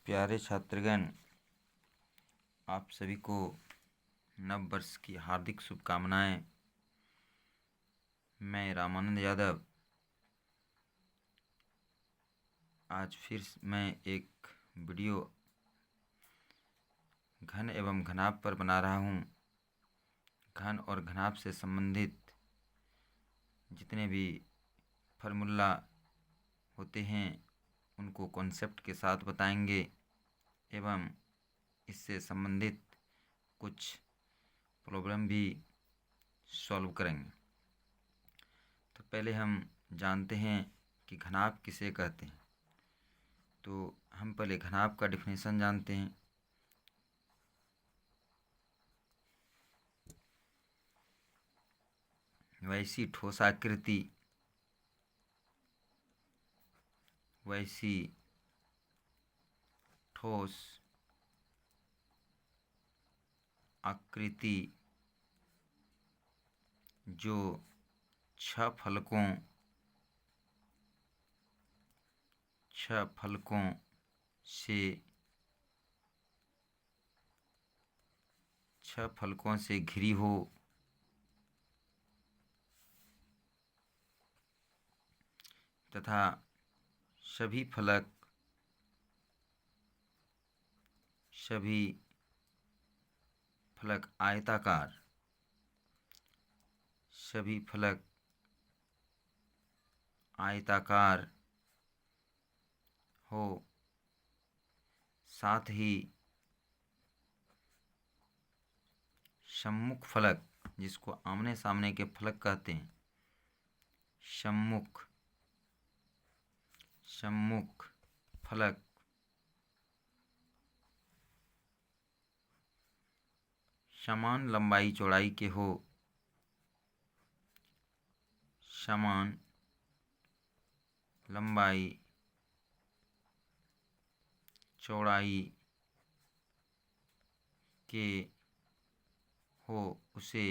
प्यारे छात्रगण, आप सभी को नव वर्ष की हार्दिक शुभकामनाएं। मैं रामानंद यादव आज फिर मैं एक वीडियो घन एवं घनाभ पर बना रहा हूँ। घन और घनाभ से संबंधित जितने भी फार्मूला होते हैं उनको कॉन्सेप्ट के साथ बताएंगे एवं इससे संबंधित कुछ प्रॉब्लम भी सॉल्व करेंगे। तो पहले हम जानते हैं कि घनाभ किसे कहते हैं। तो हम पहले घनाभ का डिफिनेशन जानते हैं। वैसी ठोस आकृति, वैसी ठोस आकृति जो छह फलकों से घिरी हो तथा सभी फलक आयताकार हो, साथ ही सम्मुख फलक, जिसको आमने सामने के फलक कहते हैं, सम्मुख फलक समान लंबाई चौड़ाई के हो, समान लंबाई चौड़ाई के हो, उसे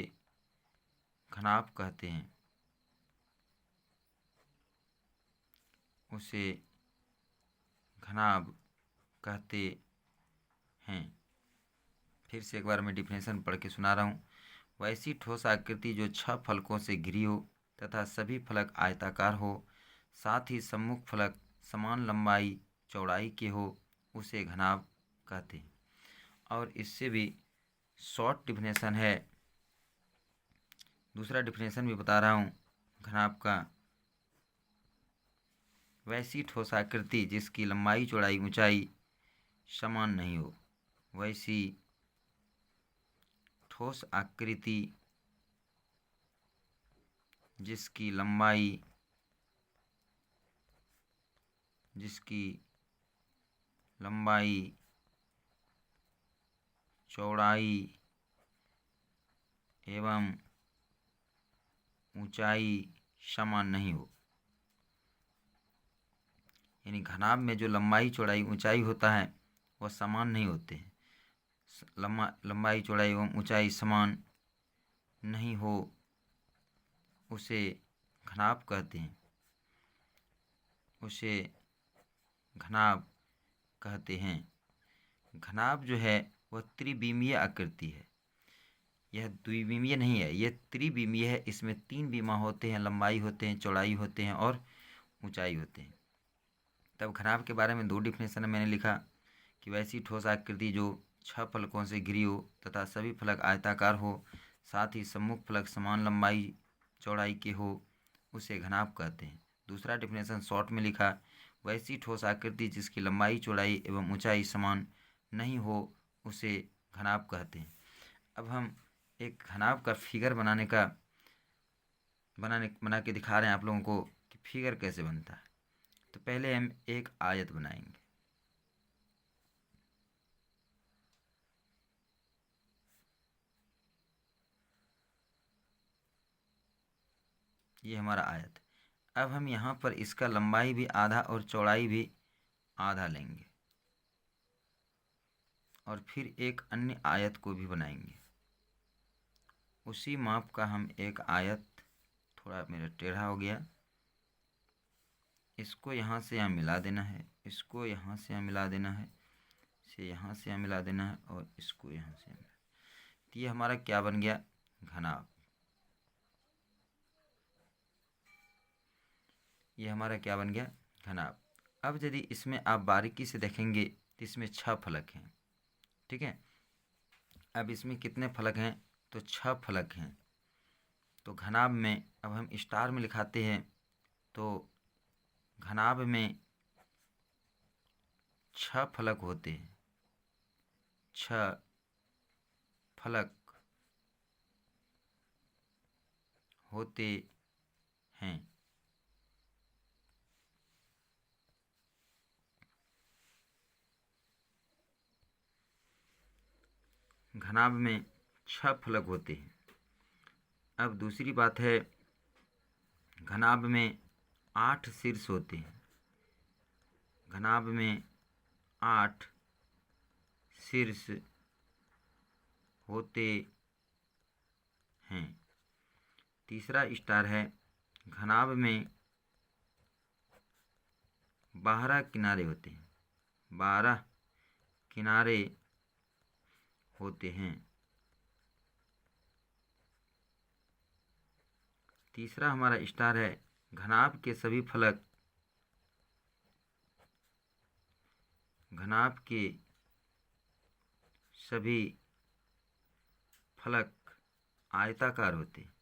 घनाभ कहते हैं। उसे घनाभ कहते हैं। फिर से एक बार मैं डिफिनेशन पढ़ के सुना रहा हूँ। वैसी ठोस आकृति जो छह फलकों से घिरी हो तथा सभी फलक आयताकार हो, साथ ही सम्मुख फलक समान लंबाई चौड़ाई के हो, उसे घनाभ कहते हैं। और इससे भी शॉर्ट डिफिनेशन है, दूसरा डिफिनेशन भी बता रहा हूँ घनाभ का। वैसी ठोस आकृति जिसकी लंबाई चौड़ाई ऊंचाई समान नहीं हो। वैसी ठोस आकृति जिसकी लंबाई चौड़ाई एवं ऊंचाई समान नहीं हो। यानी घनाभ में जो लंबाई चौड़ाई ऊंचाई होता है वह समान नहीं होते हैं। लंबाई चौड़ाई एवं ऊंचाई समान नहीं हो, उसे घनाभ कहते हैं। उसे घनाभ कहते हैं। घनाभ जो है वह त्रिविमीय आकृति है। यह द्विविमीय नहीं है, यह त्रिविमीय है। इसमें तीन विमा होते हैं, लंबाई होते हैं, चौड़ाई होते हैं और ऊंचाई होते हैं। तब घनाभ के बारे में दो डिफिनेशन मैंने लिखा कि वैसी ठोस आकृति जो छह फलकों से घिरी हो तथा सभी फलक आयताकार हो, साथ ही सम्मुख फलक समान लंबाई चौड़ाई के हो, उसे घनाभ कहते हैं। दूसरा डिफिनेशन शॉर्ट में लिखा, वैसी ठोस आकृति जिसकी लंबाई चौड़ाई एवं ऊंचाई समान नहीं हो, उसे घनाभ कहते हैं। अब हम एक घनाभ का फिगर बना के दिखा रहे हैं आप लोगों को कि फिगर कैसे बनता है। तो पहले हम एक आयत बनाएंगे। ये हमारा आयत। अब हम यहाँ पर इसका लंबाई भी आधा और चौड़ाई भी आधा लेंगे और फिर एक अन्य आयत को भी बनाएंगे। उसी माप का हम एक आयत, थोड़ा मेरा टेढ़ा हो गया, इसको यहाँ से यहाँ मिला देना है, इसको यहाँ से यहाँ मिला देना है इसे यहाँ से यहाँ मिला देना है और इसको यहाँ से मिला। तो ये हमारा क्या बन गया? घनाभ। ये हमारा क्या बन गया? घनाभ। अब यदि इसमें आप बारीकी से देखेंगे तो इसमें 6 फलक हैं, ठीक है। अब इसमें कितने फलक हैं? तो 6 फलक हैं। तो घनाभ में अब हम स्टार में लिखाते हैं, तो घनाभ में 6 फलक होते हैं। 6 फलक होते हैं। घनाभ में 6 फलक होते हैं। अब दूसरी बात है, घनाभ में 8 शीर्ष होते हैं। घनाभ में 8 शीर्ष होते हैं। तीसरा स्टार है, घनाभ में 12 किनारे होते हैं। 12 किनारे होते हैं। तीसरा हमारा स्टार है, घनाभ के सभी फलक घनाभ के सभी फलक आयताकार होते हैं।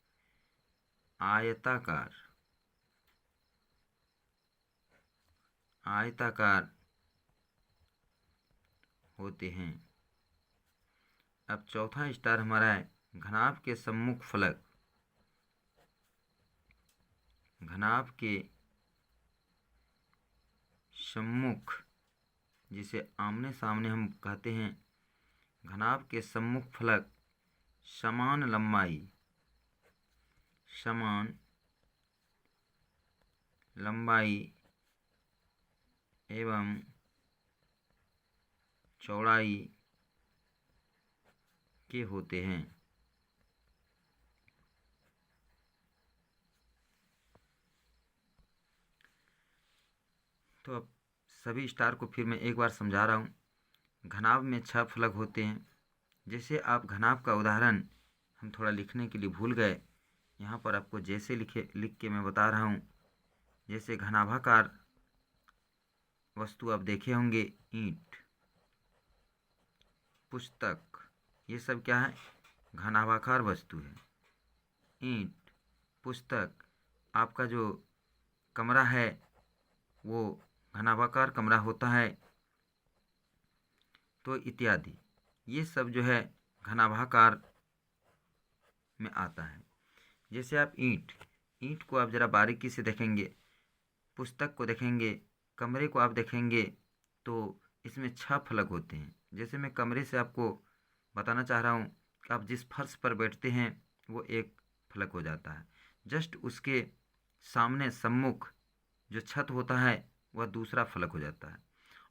आयताकार आयताकार होते हैं। अब चौथा स्टार हमारा है, घनाभ के सम्मुख फलक घनाभ के सम्मुख, जिसे आमने सामने हम कहते हैं, घनाभ के सम्मुख फलक समान लंबाई एवं चौड़ाई के होते हैं। तो अब सभी स्टार को फिर मैं एक बार समझा रहा हूँ। घनाभ में 6 फलक होते हैं। जैसे आप घनाभ का उदाहरण हम थोड़ा लिखने के लिए भूल गए, यहाँ पर आपको जैसे लिख के मैं बता रहा हूँ। जैसे घनाभाकार वस्तु आप देखे होंगे, ईंट, पुस्तक, ये सब क्या है? घनाभाकार वस्तु है। ईंट, पुस्तक, आपका जो कमरा है वो घनाभाकार कमरा होता है, तो इत्यादि ये सब जो है घनाभाकार में आता है। जैसे आप ईंट को आप ज़रा बारीकी से देखेंगे, पुस्तक को देखेंगे, कमरे को आप देखेंगे, तो इसमें 6 फलक होते हैं। जैसे मैं कमरे से आपको बताना चाह रहा हूँ कि आप जिस फर्श पर बैठते हैं वो एक फलक हो जाता है। जस्ट उसके सामने सम्मुख जो छत होता है वह दूसरा फलक हो जाता है।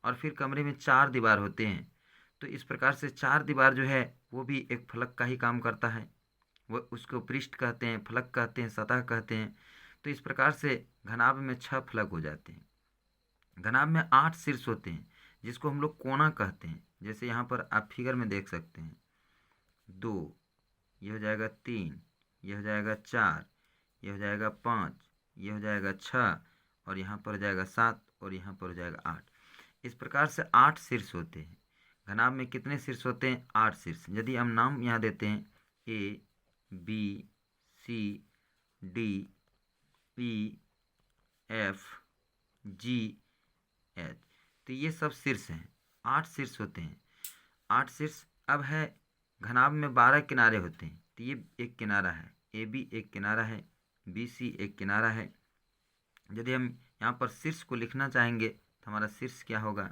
और फिर कमरे में 4 दीवार होते हैं, तो इस प्रकार से 4 दीवार जो है वो भी एक फलक का ही काम करता है। वह उसको पृष्ठ कहते हैं, फलक कहते हैं, सतह कहते हैं। तो इस प्रकार से घनाभ में 6 फलक हो जाते हैं। घनाभ में 8 शीर्ष होते हैं, जिसको हम लोग कोना कहते हैं। जैसे यहाँ पर आप फिगर में देख सकते हैं, 2, यह हो जाएगा 3, यह हो जाएगा 4, यह हो जाएगा 5, यह हो जाएगा 6, और यहाँ पर हो जाएगा 7, और यहाँ पर हो जाएगा 8। इस प्रकार से 8 शीर्ष होते हैं। घनाभ में कितने शीर्ष होते हैं? 8 शीर्ष। यदि हम नाम यहाँ देते हैं A, B, C, D, E, F, G, H, तो ये सब शीर्ष हैं। 8 शीर्ष होते हैं। 8 शीर्ष। अब है घनाभ में 12 किनारे होते हैं, तो ये एक किनारा है, AB एक किनारा है, BC एक किनारा है। यदि हम यहाँ पर शीर्ष को लिखना चाहेंगे तो हमारा शीर्ष क्या होगा?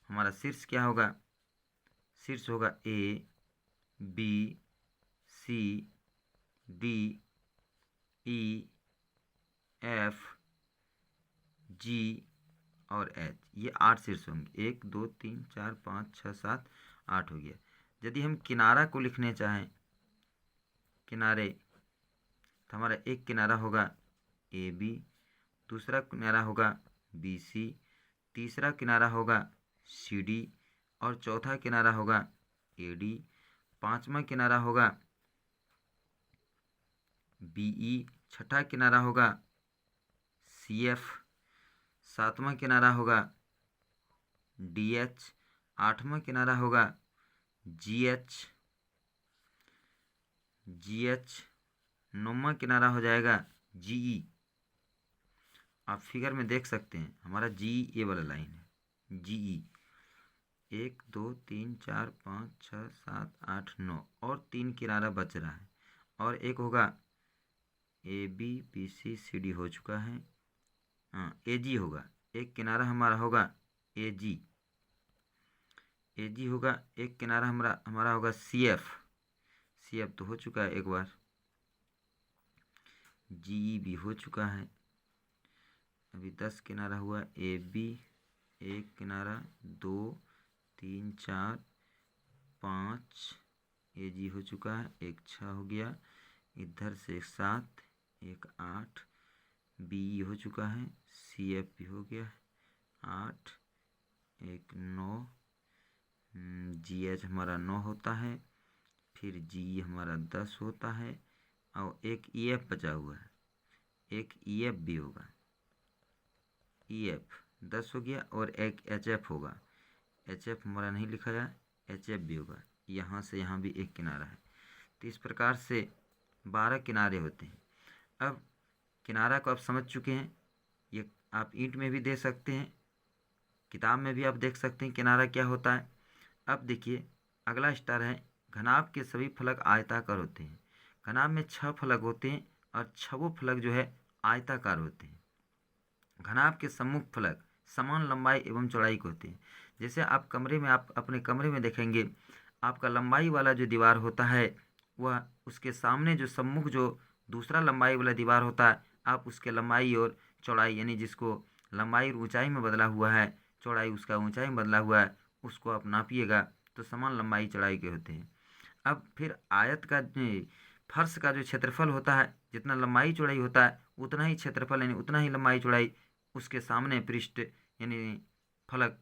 हमारा शीर्ष क्या होगा? शीर्ष होगा A, B, C, D, E, F, G और H। ये 8 शीर्ष होंगे। 1, 2, 3, 4, 5, 6, 7, 8 हो गया। यदि हम किनारा को लिखने चाहें, किनारे, तो हमारा एक किनारा होगा AB, दूसरा किनारा होगा BC, तीसरा किनारा होगा CD और चौथा किनारा होगा AD, पांचवा किनारा होगा BE, छठा किनारा होगा CF, सातवां किनारा होगा DH, आठवां किनारा होगा GH, नौवां किनारा हो जाएगा GE। आप फिगर में देख सकते हैं हमारा GE ये वाला लाइन है GE। 1 2 3 4 5 6 7 8 9 और 3 किनारा बच रहा है और एक होगा AB BC CD हो चुका है। हाँ AG होगा, एक किनारा हमारा होगा AG होगा, एक किनारा हमारा होगा CF तो हो चुका है एक बार। GE भी हो चुका है। अभी 10 किनारा हुआ AB, एक किनारा 2 3 4 5 AG हो चुका है, एक 6 हो गया, इधर से 7 एक 8 BE हो चुका है, CF भी हो गया 8 एक 9 GH हमारा 9 होता है, फिर GE हमारा 10 होता है और एक EF बचा हुआ है, एक EF भी होगा, EF 10 हो गया और एक HF होगा, HF हमारा नहीं लिखा है, HF भी होगा, यहाँ से यहाँ भी एक किनारा है। तो इस प्रकार से 12 किनारे होते हैं। अब किनारा को आप समझ चुके हैं, ये आप ईंट में भी दे सकते हैं, किताब में भी आप देख सकते हैं किनारा क्या होता है। अब देखिए अगला स्टार है, घनाभ के सभी फलक आयताकार होते हैं। घनाभ में 6 फलक होते हैं और 6 फलक जो है आयताकार होते हैं। घनाभ के सम्मुख फलक समान लंबाई एवं चौड़ाई के होते हैं। जैसे आप अपने कमरे में देखेंगे, आपका लंबाई वाला जो दीवार होता है वह उसके सामने जो सम्मुख जो दूसरा लंबाई वाला दीवार होता है, आप उसके लंबाई और चौड़ाई यानी जिसको लंबाई और ऊंचाई में बदला हुआ है, चौड़ाई उसका ऊंचाई में बदला हुआ है, उसको आप नापिएगा तो समान लंबाई चौड़ाई के होते हैं। अब फिर आयत का फर्श का जो क्षेत्रफल होता है, जितना लंबाई चौड़ाई होता है उतना ही क्षेत्रफल यानी उतना ही लंबाई चौड़ाई उसके सामने पृष्ठ यानी फलक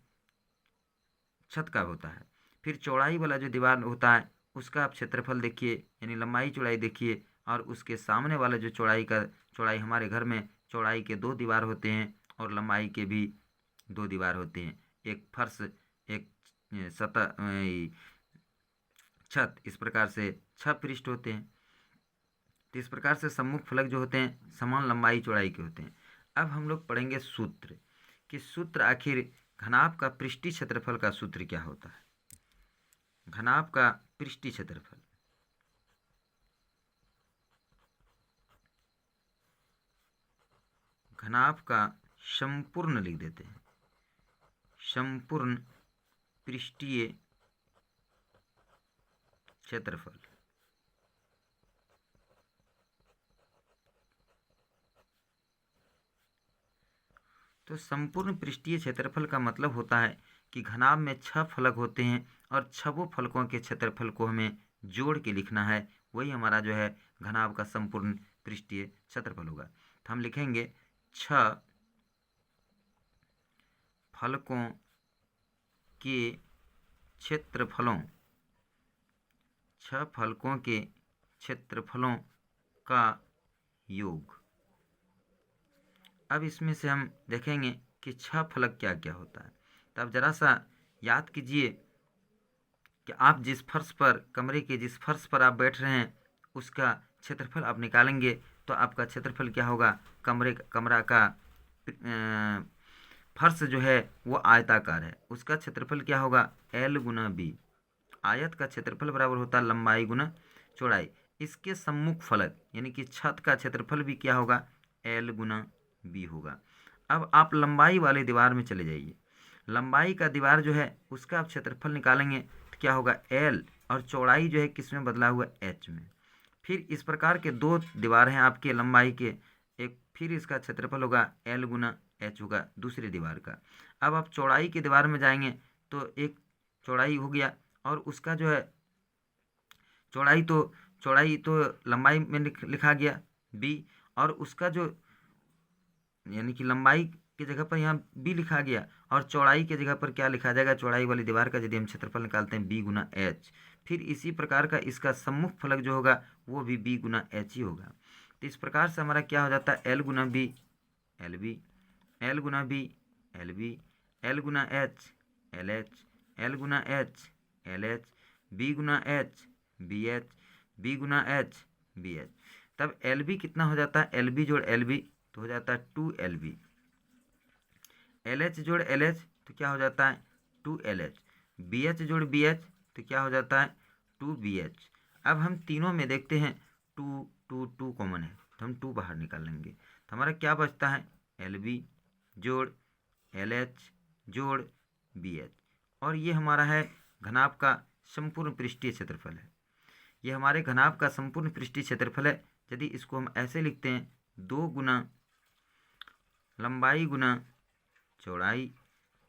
छत का होता है। फिर चौड़ाई वाला जो दीवार होता है उसका आप क्षेत्रफल देखिए यानी लंबाई चौड़ाई देखिए, और उसके सामने वाला जो चौड़ाई हमारे घर में चौड़ाई के 2 दीवार होते हैं और लंबाई के भी 2 दीवार होते हैं, एक फर्श एक सतह छत, इस प्रकार से 6 पृष्ठ होते हैं। तो इस प्रकार से सम्मुख फलक जो होते हैं समान लंबाई चौड़ाई के होते हैं। अब हम लोग पढ़ेंगे सूत्र कि सूत्र आखिर घनाभ का पृष्ठीय क्षेत्रफल का सूत्र क्या होता है। घनाभ का पृष्ठीय क्षेत्रफल, घनाभ का संपूर्ण लिख देते हैं, संपूर्ण पृष्ठीय क्षेत्रफल। तो संपूर्ण पृष्ठीय क्षेत्रफल का मतलब होता है कि घनाभ में 6 फलक होते हैं और 6 फलकों के क्षेत्रफल को हमें जोड़ के लिखना है, वही हमारा जो है घनाभ का संपूर्ण पृष्ठीय क्षेत्रफल होगा। तो हम लिखेंगे 6 फलकों के क्षेत्रफलों, 6 फलकों के क्षेत्रफलों का योग। अब इसमें से हम देखेंगे कि 6 फलक क्या क्या होता है। तब जरा सा याद कीजिए कि आप जिस फर्श पर कमरे के जिस फर्श पर आप बैठ रहे हैं उसका क्षेत्रफल आप निकालेंगे तो आपका क्षेत्रफल क्या होगा, कमरा का फर्श जो है वो आयताकार है, उसका क्षेत्रफल क्या होगा L गुना B। आयत का क्षेत्रफल बराबर होता है लंबाई गुना चौड़ाई। इसके सम्मुख फलक यानी कि छत का क्षेत्रफल भी क्या होगा L गुना B होगा। अब आप लंबाई वाले दीवार में चले जाइए, लंबाई का दीवार जो है उसका आप क्षेत्रफल निकालेंगे तो क्या होगा L, और चौड़ाई जो है किस में बदला हुआ H में। फिर इस प्रकार के 2 दीवार हैं आपके लंबाई के, एक फिर इसका क्षेत्रफल होगा L गुना H होगा दूसरी दीवार का। अब आप चौड़ाई के दीवार में जाएंगे तो एक चौड़ाई हो गया और उसका जो है चौड़ाई तो लंबाई में लिखा गया B, और उसका जो यानी कि लंबाई की जगह पर यहाँ बी लिखा गया और चौड़ाई की जगह पर क्या लिखा जाएगा, चौड़ाई वाली दीवार का यदि हम क्षेत्रफल निकालते हैं बी गुना एच, फिर इसी प्रकार का इसका सम्मुख फलक जो होगा वो भी बी गुना एच ही होगा। तो इस प्रकार से हमारा क्या हो जाता है, एल गुना बी एल बी, एल गुना बी एल बी, एल गुना एच एल एच, एल गुना एच एल एच, बी गुना एच बी एच, बी गुना एच बी एच। तब एल बी कितना हो जाता है, एल बी जोड़ एल बी तो हो जाता है 2LB, एल एच जोड़ एल एच तो क्या हो जाता है 2LH, बी एच जोड़ बी एच तो क्या हो जाता है 2BH। अब हम तीनों में देखते हैं 2 2 2 कॉमन है तो हम 2 बाहर निकाल लेंगे, तो हमारा क्या बचता है LB जोड़ LH जोड़ BH। और ये हमारा है घनाभ का संपूर्ण पृष्ठीय क्षेत्रफल है, ये हमारे घनाभ का संपूर्ण पृष्ठीय क्षेत्रफल है। यदि इसको हम ऐसे लिखते हैं 2 गुना लंबाई गुना चौड़ाई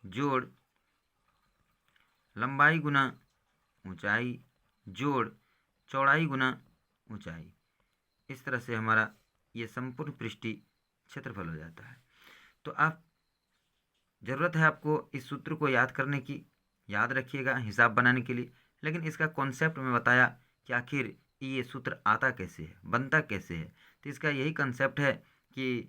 जोड़ लंबाई गुना ऊंचाई जोड़ चौड़ाई गुना ऊंचाई, इस तरह से हमारा ये संपूर्ण पृष्ठीय क्षेत्रफल हो जाता है। तो आप ज़रूरत है आपको इस सूत्र को याद करने की, याद रखिएगा हिसाब बनाने के लिए, लेकिन इसका कॉन्सेप्ट मैं बताया कि आखिर ये सूत्र आता कैसे है, बनता कैसे है। तो इसका यही कंसेप्ट है कि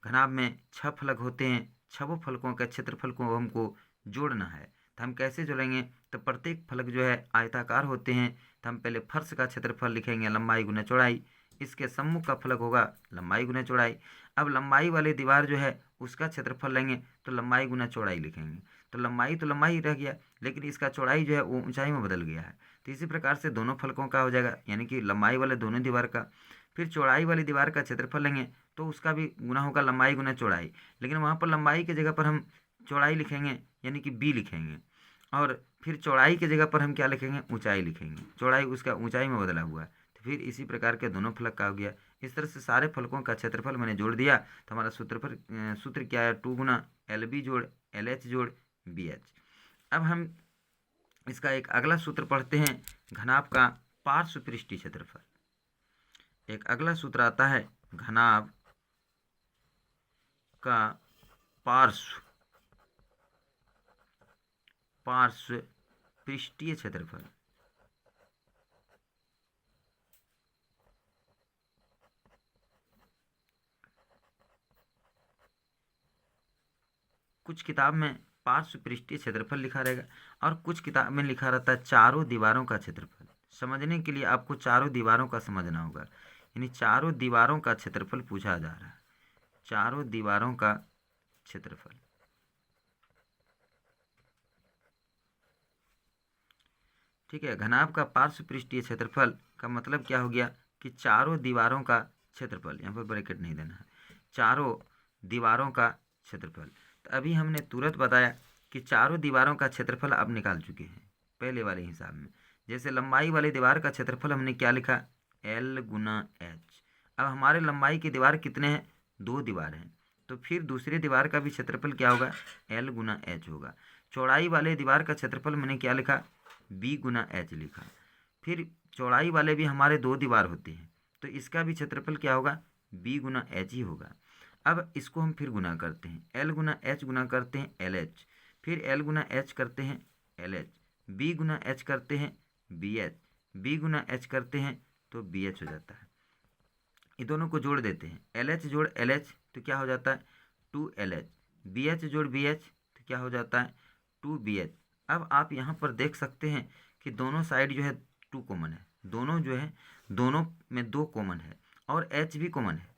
घनाभ में 6 फलक होते हैं, 6 फलकों के क्षेत्रफल को हमको जोड़ना है। तो हम कैसे जोड़ेंगे, तो प्रत्येक फलक जो है आयताकार होते हैं, तो हम पहले फर्श का क्षेत्रफल लिखेंगे लंबाई गुना चौड़ाई, इसके सम्मुख का फलक होगा लंबाई गुना चौड़ाई। अब लंबाई वाली दीवार जो है उसका क्षेत्रफल लेंगे तो लंबाई गुना चौड़ाई लिखेंगे, तो लंबाई ही रह गया, लेकिन इसका चौड़ाई जो है वो ऊंचाई में बदल गया है। तो इसी प्रकार से दोनों फलकों का हो जाएगा, यानी कि लंबाई वाले दोनों दीवार का। फिर चौड़ाई वाली दीवार का क्षेत्रफल लेंगे तो उसका भी गुना होगा लंबाई गुना चौड़ाई, लेकिन वहाँ पर लंबाई की जगह पर हम चौड़ाई लिखेंगे यानी कि बी लिखेंगे, और फिर चौड़ाई की जगह पर हम क्या लिखेंगे ऊंचाई लिखेंगे, चौड़ाई उसका ऊंचाई में बदला हुआ है। तो फिर इसी प्रकार के दोनों फलक का हो गया। इस तरह से सारे फलकों का क्षेत्रफल मैंने जोड़ दिया, तो हमारा सूत्र क्या है 2 गुना LB जोड़ LH जोड़ BH। अब हम इसका एक अगला सूत्र पढ़ते हैं, घनाभ का पार्श्व पृष्ठीय क्षेत्रफल। एक अगला सूत्र आता है घनाभ का पार्श्व पृष्ठीय क्षेत्रफल। कुछ किताब में पार्श्व पृष्ठीय क्षेत्रफल लिखा रहेगा और कुछ किताब में लिखा रहता है चारों दीवारों का क्षेत्रफल। समझने के लिए आपको चारों दीवारों का समझना होगा, यानी चारों दीवारों का क्षेत्रफल पूछा जा रहा है, चारों दीवारों का क्षेत्रफल। ठीक है, घनाभ का पार्श्व पृष्ठीय क्षेत्रफल का मतलब क्या हो गया कि चारों दीवारों का क्षेत्रफल, यहाँ पर ब्रैकेट नहीं देना है, चारों दीवारों का क्षेत्रफल। तो अभी हमने तुरंत बताया कि चारों दीवारों का क्षेत्रफल अब निकाल चुके हैं पहले वाले हिसाब में। जैसे लंबाई वाली दीवार का क्षेत्रफल हमने क्या लिखा L गुना H। अब हमारे लंबाई की दीवार कितने हैं, 2 दीवार हैं, तो फिर दूसरी दीवार का भी क्षेत्रफल क्या होगा L गुना H होगा। चौड़ाई वाले दीवार का क्षेत्रफल मैंने क्या लिखा B गुना H लिखा। फिर चौड़ाई वाले भी हमारे 2 दीवार होते हैं, तो इसका भी क्षेत्रफल क्या होगा B गुना H ही होगा। अब इसको हम फिर गुना करते हैं, L गुना H गुना करते हैं LH, फिर L गुना H करते हैं LH, B गुना H करते हैं BH, B गुना H करते हैं तो BH हो जाता है। ये दोनों को जोड़ देते हैं, LH जोड़ LH तो क्या हो जाता है 2LH, BH जोड़ BH तो क्या हो जाता है 2BH। अब आप यहाँ पर देख सकते हैं कि दोनों साइड जो है 2 कॉमन है, दोनों जो है दोनों में 2 कॉमन है और H भी कॉमन है।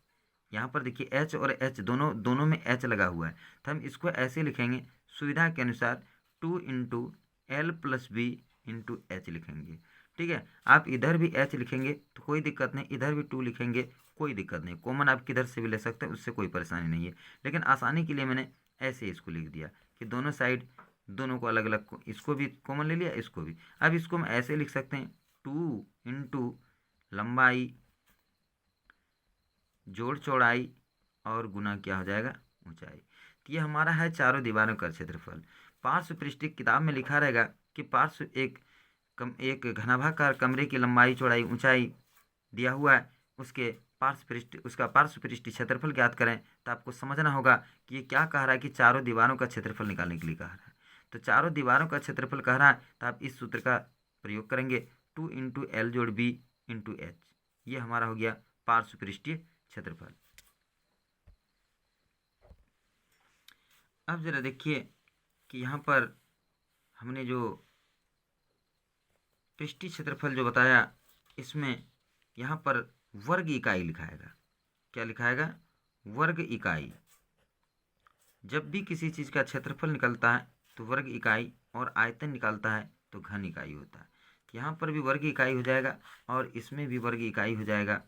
यहाँ पर देखिए H और H दोनों में H लगा हुआ है, तो हम इसको ऐसे लिखेंगे सुविधा के अनुसार 2 into L plus B into H लिखेंगे। ठीक है, आप इधर भी H लिखेंगे तो कोई दिक्कत नहीं, इधर भी 2 लिखेंगे कोई दिक्कत नहीं, कॉमन आप किधर से भी ले सकते हैं, उससे कोई परेशानी नहीं है। लेकिन आसानी के लिए मैंने ऐसे इसको लिख दिया कि दोनों साइड दोनों को अलग अलग, इसको भी कॉमन ले लिया इसको भी। अब इसको हम ऐसे लिख सकते हैं 2 इंटू लंबाई जोड़ चौड़ाई और गुना क्या हो जाएगा ऊंचाई। तो ये हमारा है चारों दीवारों का क्षेत्रफल। पार्श्व पृष्ठीय किताब में लिखा रहेगा कि पार्श्व एक घनाभाकार कमरे की लंबाई चौड़ाई ऊंचाई दिया हुआ है, उसके उसका पार्श्व पृष्ठीय क्षेत्रफल ज्ञात करें, तो आपको समझना होगा कि ये क्या कह रहा है कि चारों दीवारों का क्षेत्रफल निकालने के लिए कह रहा है। तो चारों दीवारों का क्षेत्रफल कह रहा है, तो आप इस सूत्र का प्रयोग करेंगे, 2 × L + B × H। ये हमारा हो गया पार्श्व पृष्ठीय क्षेत्रफल। अब जरा देखिए कि यहाँ पर हमने जो पृष्ठीय क्षेत्रफल जो बताया, इसमें यहाँ पर वर्ग इकाई लिखाएगा। क्या लिखाएगा? वर्ग इकाई। जब भी किसी चीज़ का क्षेत्रफल निकलता है तो वर्ग इकाई, और आयतन निकालता है तो घन इकाई होता है। यहाँ पर भी वर्ग इकाई हो जाएगा और इसमें भी वर्ग इकाई हो जाएगा।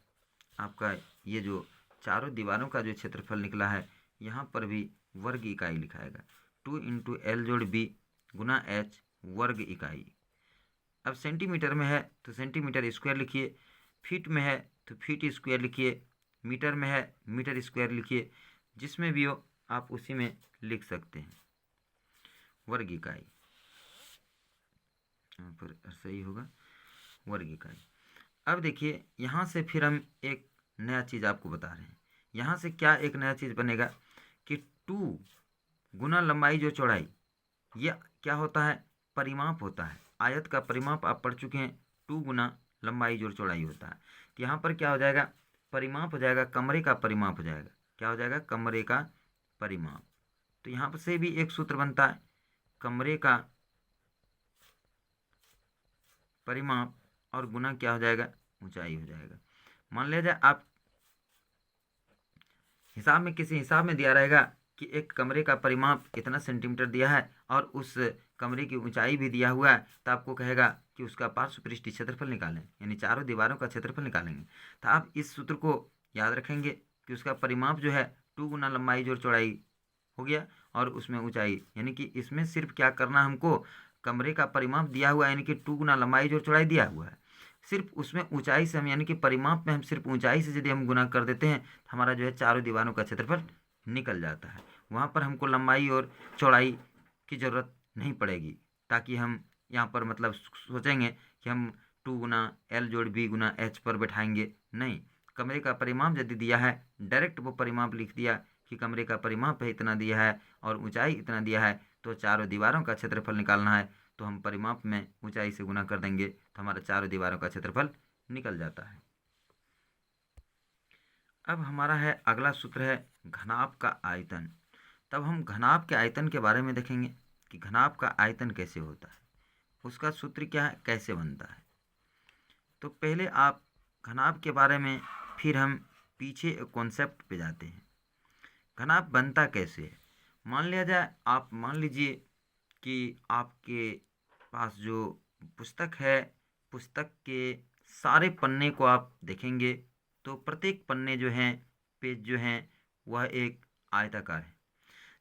आपका ये जो चारों दीवारों का जो क्षेत्रफल निकला है, यहाँ पर भी वर्ग इकाई लिखाएगा, 2 × L + B × H वर्ग इकाई। अब सेंटीमीटर में है तो सेंटीमीटर स्क्वायर लिखिए, फीट में है तो फीट स्क्वायर लिखिए, मीटर में है मीटर स्क्वायर लिखिए, जिसमें भी हो आप उसी में लिख सकते हैं। वर्ग इकाई यहाँ पर सही होगा, वर्ग इकाई। अब देखिए यहाँ से फिर हम एक नया चीज़ आपको बता रहे हैं। यहाँ से क्या एक नया चीज़ बनेगा कि 2 × लंबाई जो चौड़ाई, ये क्या होता है? परिमाप होता है। आयत का परिमाप आप पढ़ चुके हैं, 2 × लंबाई जोड़ चौड़ाई होता है। तो यहाँ पर क्या हो जाएगा? परिमाप हो जाएगा, कमरे का परिमाप हो जाएगा। क्या हो जाएगा? कमरे का परिमाप। तो यहाँ पर से भी एक सूत्र बनता है, कमरे का परिमाप और गुना क्या हो जाएगा? ऊंचाई हो जाएगा। मान लिया जाए आप हिसाब में, किसी हिसाब में दिया रहेगा कि एक कमरे का परिमाप इतना सेंटीमीटर दिया है और उस कमरे की ऊंचाई भी दिया हुआ है, तो आपको कहेगा कि उसका पार्श्व पृष्ठीय क्षेत्रफल निकालें, यानी चारों दीवारों का क्षेत्रफल निकालेंगे। तो आप इस सूत्र को याद रखेंगे कि उसका परिमाप जो है 2 × लंबाई जोड़ चौड़ाई हो गया, और उसमें ऊंचाई, यानी कि इसमें सिर्फ क्या करना हमको, कमरे का परिमाप दिया हुआ है, यानी कि 2 × लंबाई जोड़ चौड़ाई दिया हुआ है, सिर्फ उसमें ऊंचाई से हम, यानी कि परिमाप में हम सिर्फ ऊंचाई से यदि हम गुना कर देते हैं, तो हमारा जो है चारों दीवारों का क्षेत्रफल निकल जाता है। वहाँ पर हमको लंबाई और चौड़ाई की ज़रूरत नहीं पड़ेगी, ताकि हम यहाँ पर मतलब सोचेंगे कि हम 2 × L + B × H पर बैठाएंगे, नहीं। कमरे का परिमाप यदि दिया है, डायरेक्ट वो परिमाप लिख दिया कि कमरे का परिमाप है इतना दिया है और ऊंचाई इतना दिया है, तो चारों दीवारों का क्षेत्रफल निकालना है, तो हम परिमाप में ऊंचाई से गुना कर देंगे, तो हमारा चारों दीवारों का क्षेत्रफल निकल जाता है। अब हमारा है अगला सूत्र है घनाभ का आयतन। तब हम घनाभ के आयतन के बारे में देखेंगे कि घनाभ का आयतन कैसे होता है, उसका सूत्र क्या है, कैसे बनता है। तो पहले आप घनाभ के बारे में, फिर हम पीछे एक कॉन्सेप्ट पे जाते हैं। घनाभ बनता कैसे है? मान लिया जाए, आप मान लीजिए कि आपके पास जो पुस्तक है, पुस्तक के सारे पन्ने को आप देखेंगे तो प्रत्येक पन्ने जो हैं, पेज जो हैं, वह एक आयताकार है।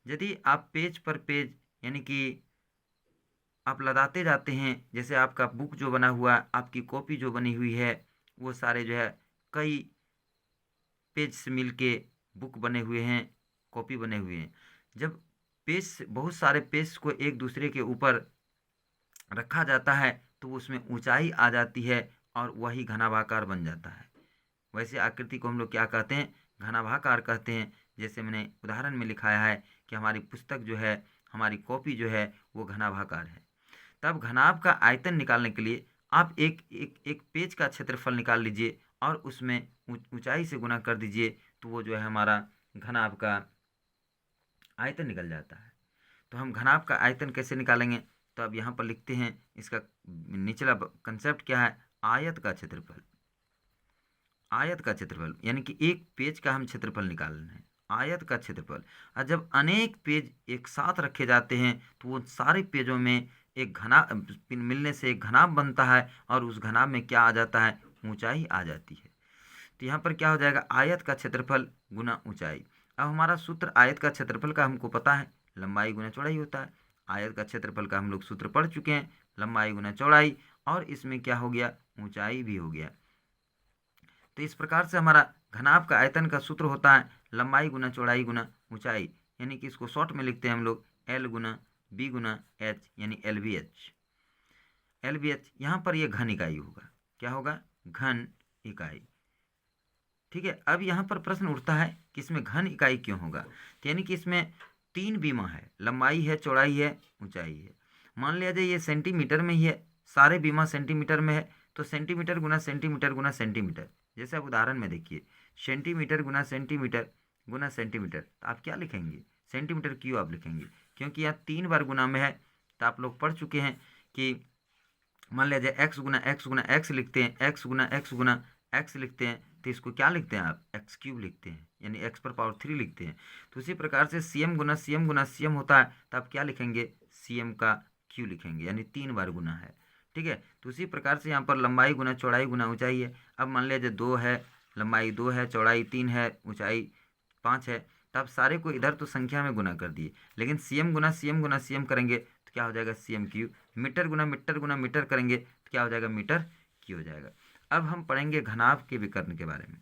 यदि आप पेज पर पेज, यानी कि आप लदाते जाते हैं, जैसे आपका बुक जो बना हुआ, आपकी कॉपी जो बनी हुई है, वो सारे जो है कई पेज से मिल के बुक बने हुए हैं, कॉपी बने हुए हैं। जब पेज, बहुत सारे पेज को एक दूसरे के ऊपर रखा जाता है तो उसमें ऊंचाई आ जाती है और वही घनाभाकार बन जाता है। वैसे आकृति को हम लोग क्या कहते हैं? घनाभाकार कहते हैं। जैसे मैंने उदाहरण में लिखाया है कि हमारी पुस्तक जो है, हमारी कॉपी जो है, वो घनाभाकार है। तब घनाभ का आयतन निकालने के लिए आप एक पेज का क्षेत्रफल निकाल लीजिए और उसमें ऊंचाई से गुना कर दीजिए, तो वो जो है हमारा घनाभ का आयतन निकल जाता है। तो हम घनाभ का आयतन कैसे निकालेंगे? तो अब यहाँ पर लिखते हैं, इसका निचला कंसेप्ट क्या है? आयत का क्षेत्रफल। आयत का क्षेत्रफल यानी कि एक पेज का हम क्षेत्रफल निकालना है, आयत का क्षेत्रफल। और जब अनेक पेज एक साथ रखे जाते हैं तो वो सारे पेजों में एक घना मिलने से एक घनाभ बनता है, और उस घनाभ में क्या आ जाता है? ऊंचाई आ जाती है। तो यहाँ पर क्या हो जाएगा? आयत का क्षेत्रफल गुना ऊंचाई। अब हमारा सूत्र आयत का क्षेत्रफल का हमको पता है, लंबाई गुना चौड़ाई होता है। आयत का क्षेत्रफल का हम लोग सूत्र पढ़ चुके हैं, लंबाई गुना चौड़ाई, और इसमें क्या हो गया? ऊंचाई भी हो गया। तो इस प्रकार से हमारा घनाभ का आयतन का सूत्र होता है लंबाई गुना चौड़ाई गुना ऊंचाई, यानी कि इसको शॉर्ट में लिखते हैं हम लोग L × B × H, यानी LBH। LBH यहाँ पर ये घन इकाई होगा। क्या होगा? घन इकाई। ठीक है। अब यहाँ पर प्रश्न उठता है कि इसमें घन इकाई क्यों होगा। तो यानी कि इसमें 3 बीमा है, लंबाई है, चौड़ाई है, ऊंचाई है। मान लिया जाए ये सेंटीमीटर में ही है, सारे बीमा सेंटीमीटर में है, तो सेंटीमीटर गुना सेंटीमीटर गुना सेंटीमीटर। जैसे आप उदाहरण में देखिए, सेंटीमीटर गुना सेंटीमीटर गुना सेंटीमीटर, तो आप क्या लिखेंगे, सेंटीमीटर क्यों आप लिखेंगे, क्योंकि यहाँ 3 बार गुना में है। तो आप लोग पढ़ चुके हैं कि मान लिया जाए एक्स गुना एक्स गुना एक्स लिखते हैं, एक्स गुना एक्स गुना एक्स लिखते हैं, तो इसको क्या लिखते हैं आप, एक्स क्यूब लिखते हैं, यानी एक्स पर पावर 3 लिखते हैं। तो उसी प्रकार से सी एम गुना सी एम गुना सी एम होता है, तो आप क्या लिखेंगे, सी एम का क्यू लिखेंगे, यानी 3 बार गुना है। ठीक है। तो उसी प्रकार से यहाँ पर लंबाई गुना चौड़ाई गुना ऊंचाई है। अब मान लिया जाए 2 है, लंबाई 2 है, चौड़ाई 3 है, ऊंचाई 5 है, तो आप सारे को इधर तो संख्या में गुना कर दिए, लेकिन सी एम गुना सी एम गुना सी एम करेंगे तो क्या हो जाएगा, सी एम क्यू। मीटर गुना मीटर करेंगे तो क्या हो जाएगा, मीटर क्यू हो जाएगा। अब हम पढ़ेंगे घनाभ के विकर्ण के बारे में।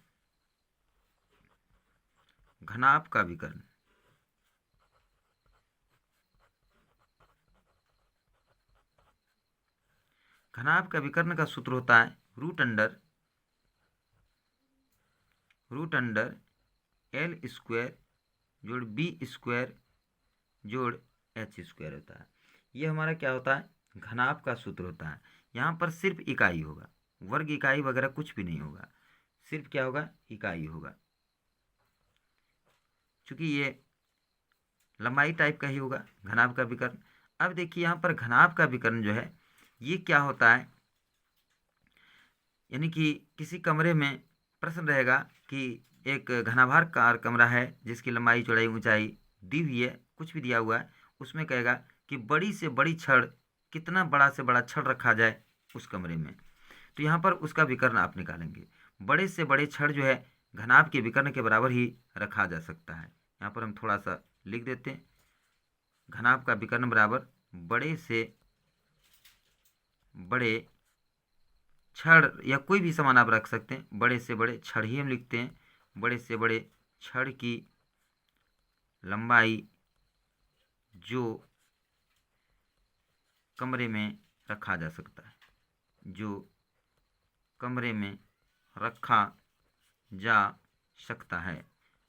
घनाभ का विकर्ण, घनाभ का विकर्ण का सूत्र होता है रूट अंडर एल स्क्वायर जोड़ बी स्क्वायर जोड़ एच स्क्वायर होता है। ये हमारा क्या होता है, घनाभ का सूत्र होता है। यहाँ पर सिर्फ इकाई होगा, वर्ग इकाई वगैरह कुछ भी नहीं होगा, सिर्फ क्या होगा, इकाई होगा, क्योंकि ये लंबाई टाइप का ही होगा घनाभ का विकर्ण। अब देखिए यहाँ पर घनाभ का विकर्ण जो है ये क्या होता है, यानी कि किसी कमरे में प्रश्न रहेगा कि एक घनाभारकार कमरा है जिसकी लंबाई चौड़ाई ऊंचाई दी हुई है, कुछ भी दिया हुआ है, उसमें कहेगा कि बड़ी से बड़ी छड़, कितना बड़ा से बड़ा छड़ रखा जाए उस कमरे में, तो यहाँ पर उसका विकर्ण आप निकालेंगे। बड़े से बड़े छड़ जो है घनाभ के विकर्ण के बराबर ही रखा जा सकता है। यहाँ पर हम थोड़ा सा लिख देते हैं, घनाभ का विकर्ण बराबर बड़े से बड़े छड़, या कोई भी सामान आप रख सकते हैं, बड़े से बड़े छड़ ही हम लिखते हैं, बड़े से बड़े छड़ की लंबाई जो कमरे में रखा जा सकता है, जो कमरे में रखा जा सकता है।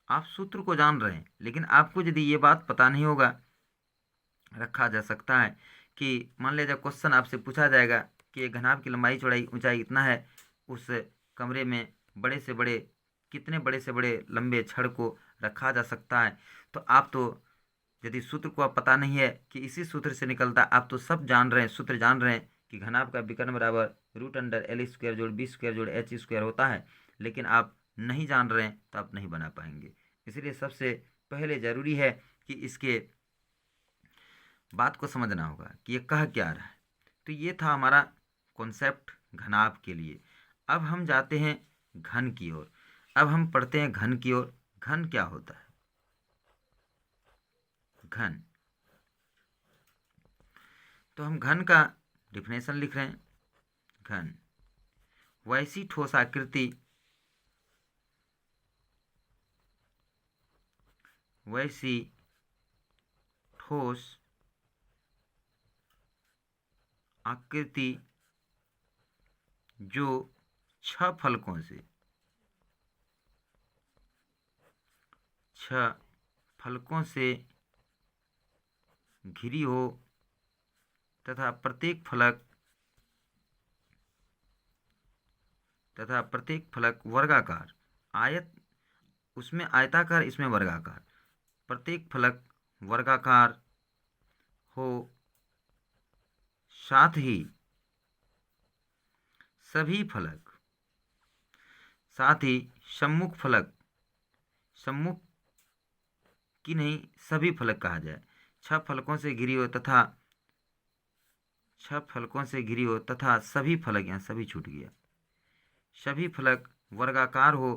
आप सूत्र को जान रहे हैं, लेकिन आपको यदि ये बात पता नहीं होगा, रखा जा सकता है, कि मान लीजिए क्वेश्चन आपसे पूछा जाएगा कि एक घनाभ की लंबाई चौड़ाई ऊंचाई इतना है, उस कमरे में बड़े से बड़े, कितने बड़े से बड़े लंबे छड़ को रखा जा सकता है, तो आप तो, यदि सूत्र को आप पता नहीं है कि इसी सूत्र से निकलता, आप तो सब जान रहे हैं, सूत्र जान रहे हैं कि घनाभ का विकर्ण बराबर रूट अंडर एल स्क्वायर जोड़ बी स्क्वायर जोड़ एच स्क्वायर होता है, लेकिन आप नहीं जान रहे हैं तो आप नहीं बना पाएंगे। इसलिए सबसे पहले ज़रूरी है कि इसके बात को समझना होगा कि ये कह क्या रहा है। तो ये था हमारा कॉन्सेप्ट घनाभ के लिए। अब हम जाते हैं घन की ओर। अब हम पढ़ते हैं घन की ओर। घन क्या होता है, घन, तो हम घन का डिफिनेशन लिख रहे हैं। घन वैसी ठोस आकृति, वैसी ठोस आकृति जो 6 फलकों से, 6 फलकों से घिरी हो तथा प्रत्येक फलक वर्गाकार, आयत, उसमें आयताकार इसमें वर्गाकार, प्रत्येक फलक वर्गाकार हो, साथ ही सभी फलक, साथ ही सम्मुख फलक, सम्मुख की नहीं सभी फलक कहा जाए, 6 फलकों से घिरी हो तथा 6 फलकों से घिरी हो तथा सभी फलक, यहाँ सभी छूट गया, सभी फलक वर्गाकार हो।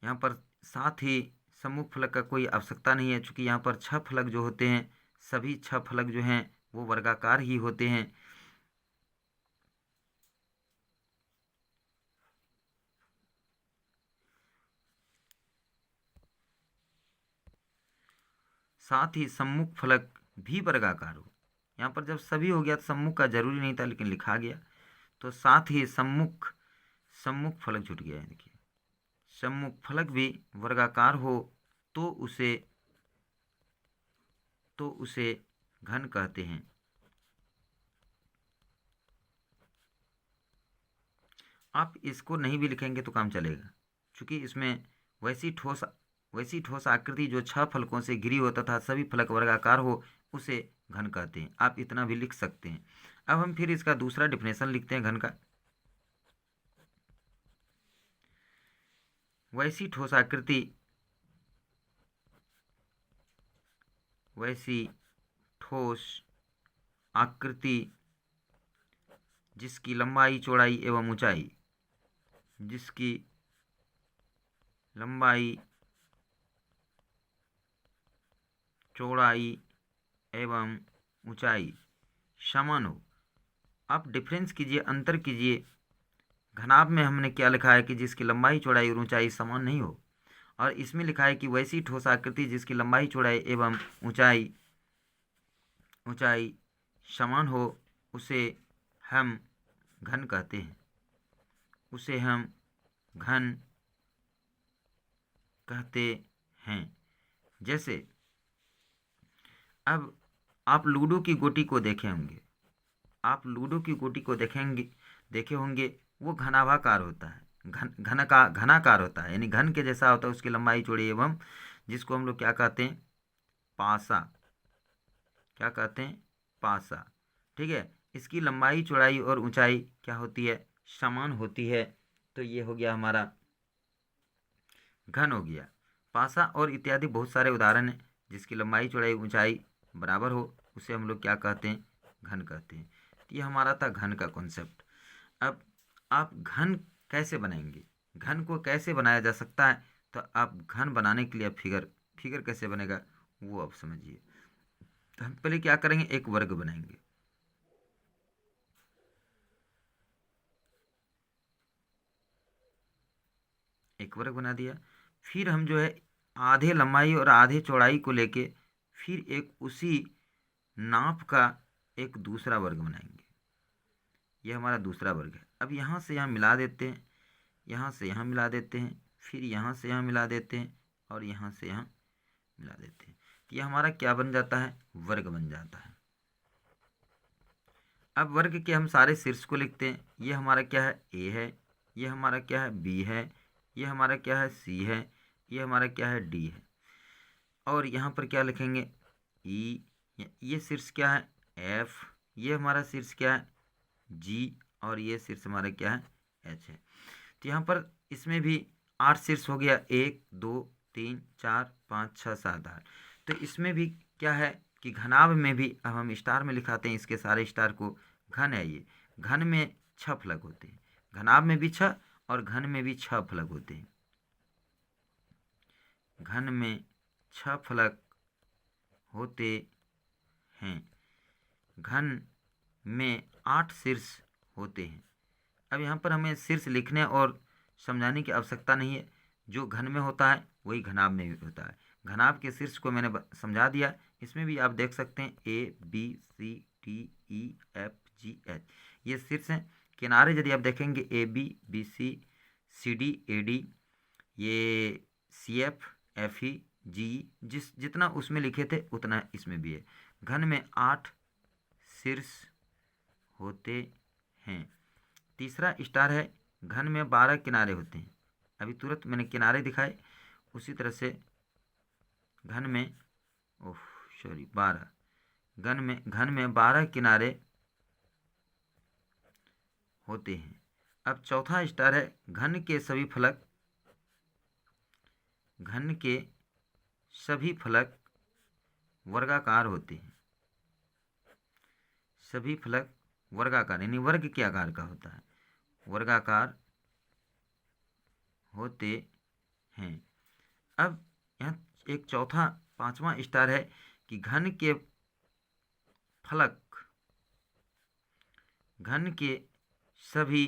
यहाँ पर साथ ही सम्मुख फलक का कोई आवश्यकता नहीं है, चूँकि यहाँ पर 6 फलक जो होते हैं, सभी 6 फलक जो हैं वो वर्गाकार ही होते हैं। साथ ही सम्मुख फलक भी वर्गाकार हो। यहाँ पर जब सभी हो गया तो सम्मुख का जरूरी नहीं था, लेकिन लिखा गया, तो साथ ही सम्मुख फलक छूट गया है, देखिए सम्मुख फलक भी वर्गाकार हो तो उसे घन कहते हैं। आप इसको नहीं भी लिखेंगे तो काम चलेगा, क्योंकि इसमें वैसी ठोस आकृति जो 6 फलकों से घिरी हो तथा सभी फलक वर्गाकार हो उसे घन कहते हैं। आप इतना भी लिख सकते हैं। अब हम फिर इसका दूसरा डिफिनेशन लिखते हैं घन का। वैसी ठोस आकृति जिसकी लंबाई चौड़ाई एवं ऊंचाई समान हो। आप डिफरेंस कीजिए, अंतर कीजिए। घनाभ में हमने क्या लिखा है कि जिसकी लंबाई चौड़ाई और ऊंचाई समान नहीं हो, और इसमें लिखा है कि वैसी ठोस आकृति जिसकी लंबाई चौड़ाई एवं ऊंचाई समान हो उसे हम घन कहते हैं। जैसे अब आप लूडो की गोटी को देखे होंगे, वो घनाभाकार होता है, घनाकार होता है, यानी घन के जैसा होता है। उसकी लंबाई चौड़ी एवं जिसको हम लोग क्या कहते हैं, पासा। ठीक है, इसकी लंबाई चौड़ाई और ऊंचाई क्या होती है, समान होती है। तो ये हो गया हमारा घन हो गया। पासा और इत्यादि बहुत सारे उदाहरण हैं जिसकी लंबाई चौड़ाई ऊंचाई बराबर हो, उसे हम लोग क्या कहते हैं, घन कहते हैं। तो ये हमारा था घन का कॉन्सेप्ट। अब आप घन कैसे बनाएंगे, घन को कैसे बनाया जा सकता है, तो आप घन बनाने के लिए फिगर कैसे बनेगा वो आप समझिए। तो हम पहले क्या करेंगे, एक वर्ग बनाएंगे। एक वर्ग बना दिया, फिर हम जो है आधे लंबाई और आधे चौड़ाई को लेके फिर एक उसी नाप का एक दूसरा वर्ग बनाएंगे। यह हमारा दूसरा वर्ग है। अब यहाँ से यहाँ मिला देते हैं, यहाँ से यहाँ मिला देते हैं, फिर यहाँ से यहाँ मिला देते हैं और यहाँ से यहाँ मिला देते हैं। तो यह हमारा क्या बन जाता है, वर्ग बन जाता है। अब वर्ग के हम सारे शीर्ष को लिखते हैं। ये हमारा क्या है, ए है, ये हमारा क्या है, बी है, ये हमारा क्या है, सी है, ये हमारा क्या है, डी है। और यहाँ पर क्या लिखेंगे, ई। ये शीर्ष क्या है, एफ। ये हमारा शीर्ष क्या है, जी। और ये शीर्ष हमारा क्या है, एच है। तो यहाँ पर इसमें भी 8 शीर्ष हो गया, 1 2 3 4 5 6 7 8। तो इसमें भी क्या है कि घनाभ में भी अब हम स्टार में लिखाते हैं इसके सारे स्टार को। घन है ये, घन में 6 फलक होते हैं, घनाभ में भी 6 और घन में भी 6 फलक होते हैं। घन में 6 फलक होते हैं, घन में 8 शीर्ष होते हैं। अब यहाँ पर हमें शीर्ष लिखने और समझाने की आवश्यकता नहीं है। जो घन में होता है वही घनाभ में भी होता है। घनाभ के शीर्ष को मैंने समझा दिया। इसमें भी आप देख सकते हैं A B C D E F G H, ये शीर्ष हैं। किनारे यदि आप देखेंगे A B B C C D A D, ये सी एफ एफ ई जी, जितना उसमें लिखे थे उतना इसमें भी है। घन में 8 शीर्ष होते हैं। तीसरा स्टार है, घन में 12 किनारे होते हैं। अभी तुरंत मैंने किनारे दिखाए, उसी तरह से घन में 12, घन में 12 किनारे होते हैं। अब चौथा स्टार है, घन के सभी फलक वर्गाकार होते हैं। सभी फलक वर्गाकार यानी वर्ग के आकार का होता है, वर्गाकार होते हैं। अब यहाँ एक चौथा 5वां स्टार है कि घन के सभी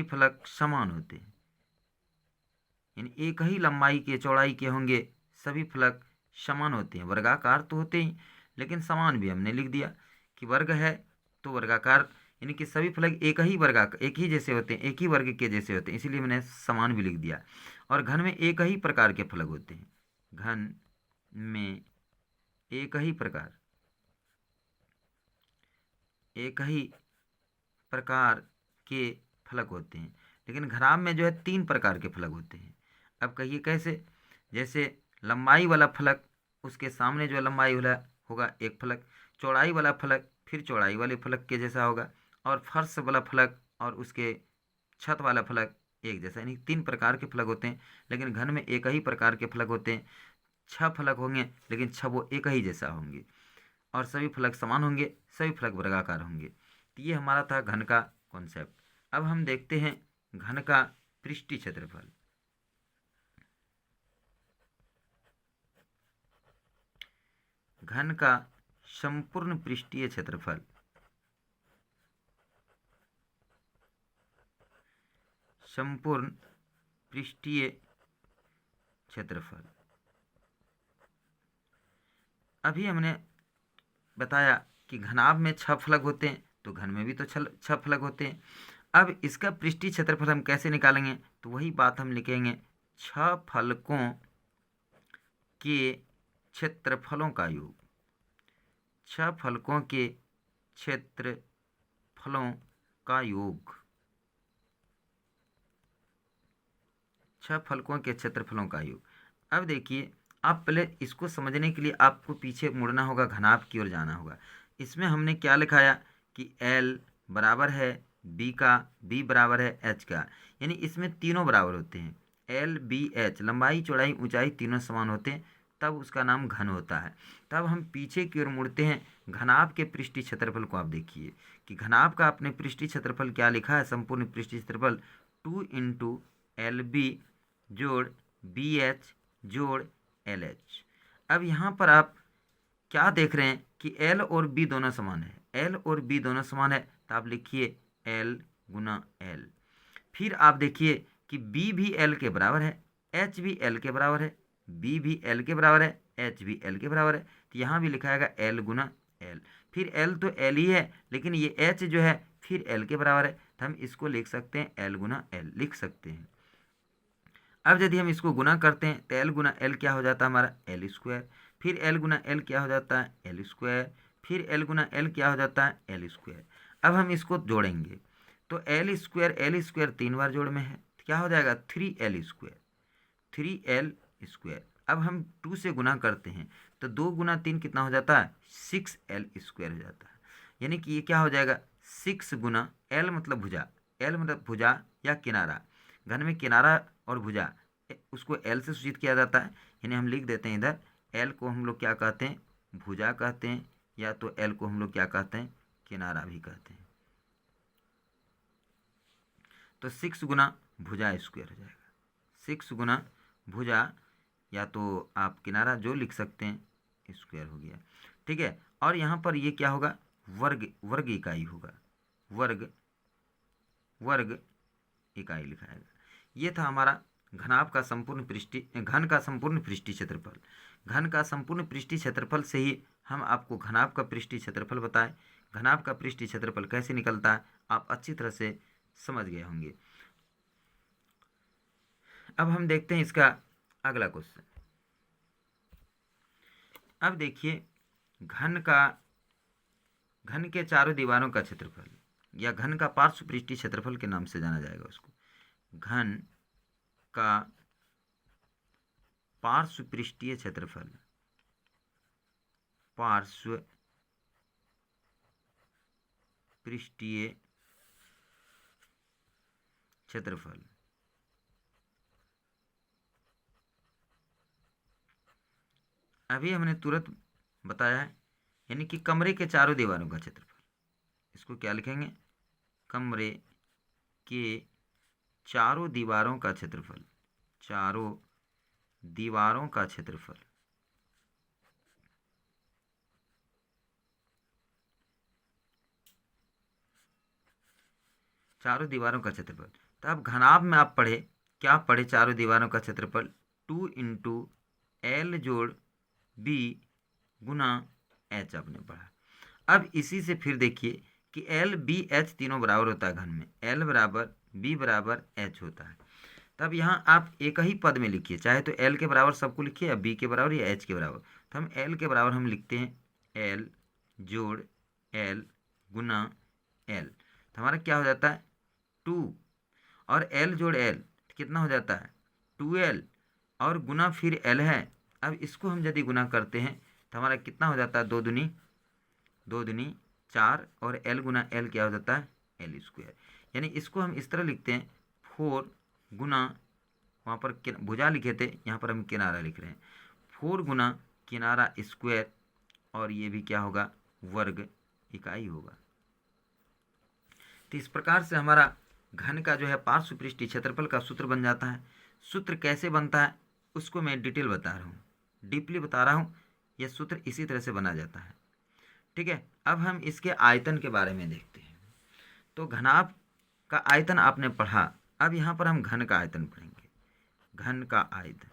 फलक समान होते हैं, यानी एक ही लंबाई के चौड़ाई के होंगे, सभी फलक समान होते हैं। वर्गाकार तो होते ही लेकिन समान भी हमने लिख दिया कि वर्ग है तो वर्गाकार यानी कि सभी फलक एक ही जैसे होते हैं, एक ही वर्ग के जैसे होते हैं, इसीलिए मैंने समान भी लिख दिया। और घन में एक ही प्रकार के फलक होते हैं, घन में एक ही प्रकार के फलक होते हैं, लेकिन घनाभ में जो है 3 प्रकार के फलक होते हैं। अब कहिए कैसे? जैसे लंबाई वाला फलक, उसके सामने जो लंबाई वाला होगा एक फलक, चौड़ाई वाला फलक फिर चौड़ाई वाले फलक के जैसा होगा, और फर्श वाला फलक और उसके छत वाला फलक एक जैसा, यानी 3 प्रकार के फलक होते हैं। लेकिन घन में एक ही प्रकार के फलक होते हैं, 6 फलक होंगे, लेकिन 6 वो एक ही जैसा होंगे, और सभी फलक समान होंगे, सभी फलक वर्गाकार होंगे। तो ये हमारा था घन का कॉन्सेप्ट। अब हम देखते हैं घन का पृष्ठीय क्षेत्रफल। घन का संपूर्ण पृष्ठीय क्षेत्रफल, संपूर्ण पृष्ठीय क्षेत्रफल। अभी हमने बताया कि घनाभ में 6 फलक होते हैं, तो घन में भी तो 6 फलक होते हैं। अब इसका पृष्ठीय क्षेत्रफल हम कैसे निकालेंगे? तो वही बात हम लिखेंगे, 6 फलकों के क्षेत्रफलों का योग, 6 फलकों के क्षेत्रफलों का योग, 6 फलकों के क्षेत्रफलों का योग। अब देखिए, आप पहले इसको समझने के लिए आपको पीछे मुड़ना होगा, घनाभ की ओर जाना होगा। इसमें हमने क्या लिखाया कि L बराबर है B का, B बराबर है H का, यानी इसमें तीनों बराबर होते हैं, L B H, लंबाई चौड़ाई ऊंचाई तीनों समान होते हैं, तब उसका नाम घन होता है। तब हम पीछे की ओर मुड़ते हैं, घनाभ के पृष्ठीय क्षेत्रफल को आप देखिए कि घनाभ का अपने पृष्ठीय क्षेत्रफल क्या लिखा है, संपूर्ण पृष्ठीय क्षेत्रफल 2 × LB जोड़ BH जोड़ LH। अब यहाँ पर आप क्या देख रहे हैं कि L और B दोनों समान है, L और B दोनों समान है, तो आप लिखिए L × L। फिर आप देखिए कि B भी L के बराबर है, H भी L के बराबर है, B भी L के बराबर है, H भी L के बराबर है, तो यहाँ भी लिखा जाएगा L × L। फिर L तो L ही है, लेकिन ये H जो है फिर L के बराबर है, तो हम इसको लिख सकते हैं L × L लिख सकते हैं। अब यदि हम इसको गुना करते हैं तो L × L क्या हो जाता है हमारा L², फिर L × L क्या हो जाता है L², फिर L × L क्या हो जाता है L²। अब हम इसको जोड़ेंगे तो L² 3 बार जोड़ में है, तो क्या हो जाएगा 3L², 3L²। अब हम 2 से गुना करते हैं तो 2 × 3 कितना हो जाता है 6L² हो जाता है, यानी कि ये क्या हो जाएगा 6 × L मतलब भुजा, L मतलब भुजा या किनारा, घन में किनारा और भुजा उसको L से सूचित किया जाता है, यानी हम लिख देते हैं इधर L को हम लोग क्या कहते हैं भुजा कहते हैं, या तो L को हम लोग क्या कहते हैं किनारा भी कहते हैं। तो 6 × भुजा² हो जाएगा, 6 × भुजा या तो आप किनारा जो लिख सकते हैं स्क्वायर हो गया, ठीक है। और यहाँ पर ये क्या होगा वर्ग इकाई होगा, वर्ग इकाई लिखाएगा। ये था हमारा घन का संपूर्ण पृष्ठीय क्षेत्रफल। घन का संपूर्ण पृष्ठीय क्षेत्रफल से ही हम आपको घनाभ का पृष्ठीय क्षेत्रफल बताए। घनाभ का पृष्ठीय क्षेत्रफल कैसे निकलता है आप अच्छी तरह से समझ गए होंगे। अब हम देखते हैं इसका अगला क्वेश्चन। अब देखिए घन के चारों दीवारों का क्षेत्रफल, या घन का पार्श्व पृष्ठीय क्षेत्रफल के नाम से जाना जाएगा उसको। घन का पार्श्व पृष्ठीय क्षेत्रफल, पार्श्व पृष्ठीय क्षेत्रफल। अभी हमने तुरंत बताया है, यानी कि कमरे के चारों दीवारों का क्षेत्रफल। इसको क्या लिखेंगे कमरे के चारों दीवारों का क्षेत्रफल, चारों दीवारों का क्षेत्रफल। चारों दीवारों का क्षेत्रफल। तो अब घनाभ में आप क्या पढ़े चारों दीवारों का क्षेत्रफल 2 × L जोड़ B × H आपने पढ़ा। अब इसी से फिर देखिए कि एल बी एच तीनों बराबर होता है घन में, एल बराबर बी बराबर एच होता है। तब यहाँ आप एक ही पद में लिखिए, चाहे तो एल के बराबर सबको लिखिए या बी के बराबर या एच के बराबर। तो हम एल के बराबर हम लिखते हैं एल जोड़ एल गुना एल, तो हमारा क्या हो जाता है 2, और एल जोड़ एल कितना हो जाता है 2l, और गुना फिर एल है। अब इसको हम यदि गुना करते हैं तो हमारा कितना हो जाता है 2 दूनी 4, और एल गुना एल क्या हो जाता है एल स्क्वायर। यानी इसको हम इस तरह लिखते हैं 4 गुना, वहाँ पर भुजा लिखे थे, यहाँ पर हम किनारा लिख रहे हैं, 4 गुना किनारा स्क्वायर, और ये भी क्या होगा वर्ग इकाई होगा। तो इस प्रकार से हमारा घन का जो है पार्श्व पृष्ठीय क्षेत्रफल का सूत्र बन जाता है। सूत्र कैसे बनता है उसको मैं डिटेल बता रहा हूँ, डीपली बता रहा हूँ। यह सूत्र इसी तरह से बना जाता है, ठीक है। अब हम इसके आयतन के बारे में देखते हैं। तो घनाभ का आयतन आपने पढ़ा, अब यहाँ पर हम घन का आयतन पढ़ेंगे। घन का आयतन,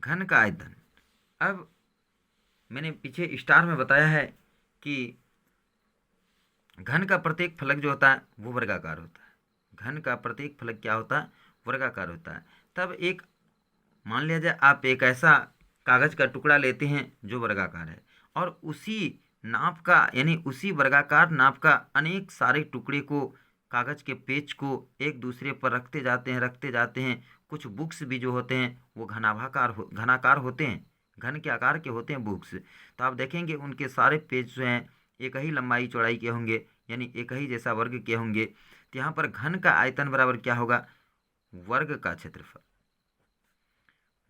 घन का आयतन, अब मैंने पीछे स्टार में बताया है कि घन का प्रत्येक फलक जो होता है वो वर्गाकार होता है। घन का प्रत्येक फलक क्या होता है वर्गाकार होता है। तब एक मान लिया जाए आप एक ऐसा कागज का टुकड़ा लेते हैं जो वर्गाकार है, और उसी नाप का यानी उसी वर्गाकार नाप का अनेक सारे टुकड़े को, कागज के पेज को एक दूसरे पर रखते जाते हैं। कुछ बुक्स भी जो होते हैं वो घनाकार होते हैं, घन के आकार के होते हैं बुक्स। तो आप देखेंगे उनके सारे पेज जो हैं एक ही लंबाई चौड़ाई के होंगे, यानी एक ही जैसा वर्ग के होंगे। तो यहाँ पर घन का आयतन बराबर क्या होगा वर्ग का क्षेत्रफल।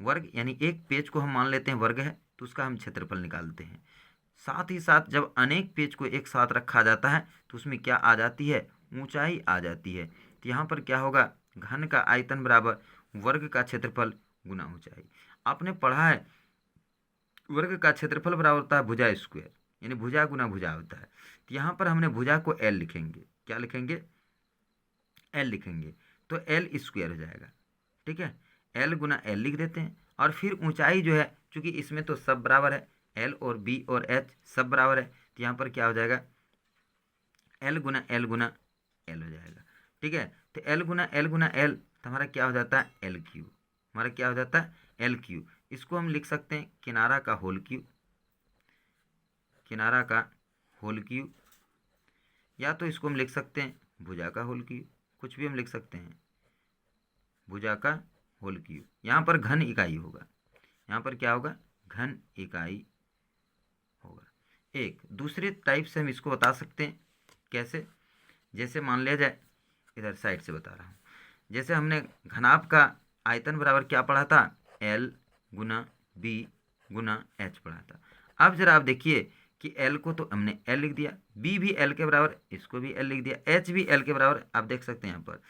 वर्ग यानी एक पेज को हम मान लेते हैं वर्ग है, तो उसका हम क्षेत्रफल निकालते हैं। साथ ही साथ जब अनेक पेज को एक साथ रखा जाता है तो उसमें क्या आ जाती है ऊंचाई आ जाती है। तो यहाँ पर क्या होगा घन का आयतन बराबर वर्ग का क्षेत्रफल गुना ऊंचाई। आपने पढ़ा है वर्ग का क्षेत्रफल बराबर होता है भुजा स्क्वायर, यानी भुजा गुना भुजा होता है। तो यहाँ पर हमने भुजा को एल लिखेंगे, क्या लिखेंगे एल लिखेंगे, तो एल स्क्वायर हो जाएगा, ठीक है। एल गुना एल लिख देते हैं, और फिर ऊंचाई जो है चूंकि इसमें तो सब बराबर है, एल और बी और एच सब बराबर है, तो यहाँ पर क्या हो जाएगा एल गुना एल हो जाएगा, ठीक है। तो एल गुना एल तो हमारा क्या हो जाता है एल क्यू, हमारा क्या हो जाता है एल क्यू। इसको हम लिख सकते हैं किनारा का होल क्यू, किनारा का होल क्यू, या तो इसको हम लिख सकते हैं भुजा का होल क्यू, कुछ भी हम लिख सकते हैं भुजा का होल क्यू। यहाँ पर घन इकाई होगा, यहाँ पर क्या होगा घन इकाई होगा। एक दूसरे टाइप से हम इसको बता सकते हैं कैसे, जैसे मान लिया जाए इधर साइड से बता रहा हूँ, जैसे हमने घनाभ का आयतन बराबर क्या पढ़ा था एल गुना बी गुना एच पढ़ा था। अब जरा आप देखिए कि एल को तो हमने एल लिख दिया, बी भी एल के बराबर, इसको भी एल लिख दिया, एच भी एल के बराबर। आप देख सकते हैं यहाँ पर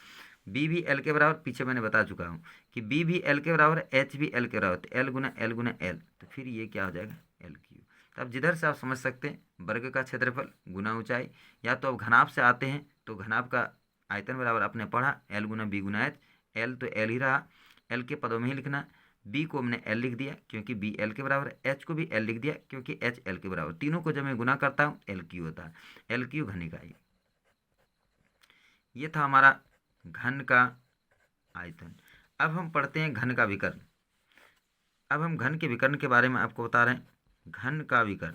बी भी एल के बराबर, पीछे मैंने बता चुका हूँ कि बी भी एल के बराबर, एच भी एल के बराबर, तो एल गुना एल, तो फिर ये क्या हो जाएगा एल क्यू। तो अब जिधर से आप समझ सकते हैं वर्ग का क्षेत्रफल गुना ऊंचाई, या तो अब घनाभ से आते हैं तो घनाभ का आयतन बराबर आपने पढ़ा एल गुना बी गुना एच, एल तो एल ही रहा, एल के पदों में ही लिखना, बी को हमने एल लिख दिया क्योंकि बी एल के बराबर है, एच को भी एल लिख दिया क्योंकि एच एल के बराबर, तीनों को जब मैं गुना करता हूँ एल क्यू होता है, एल क्यू घन इकाई। ये था हमारा घन का आयतन। अब हम पढ़ते हैं घन का विकर्ण। अब हम घन के विकर्ण के बारे में आपको बता रहे हैं, घन का विकर्ण।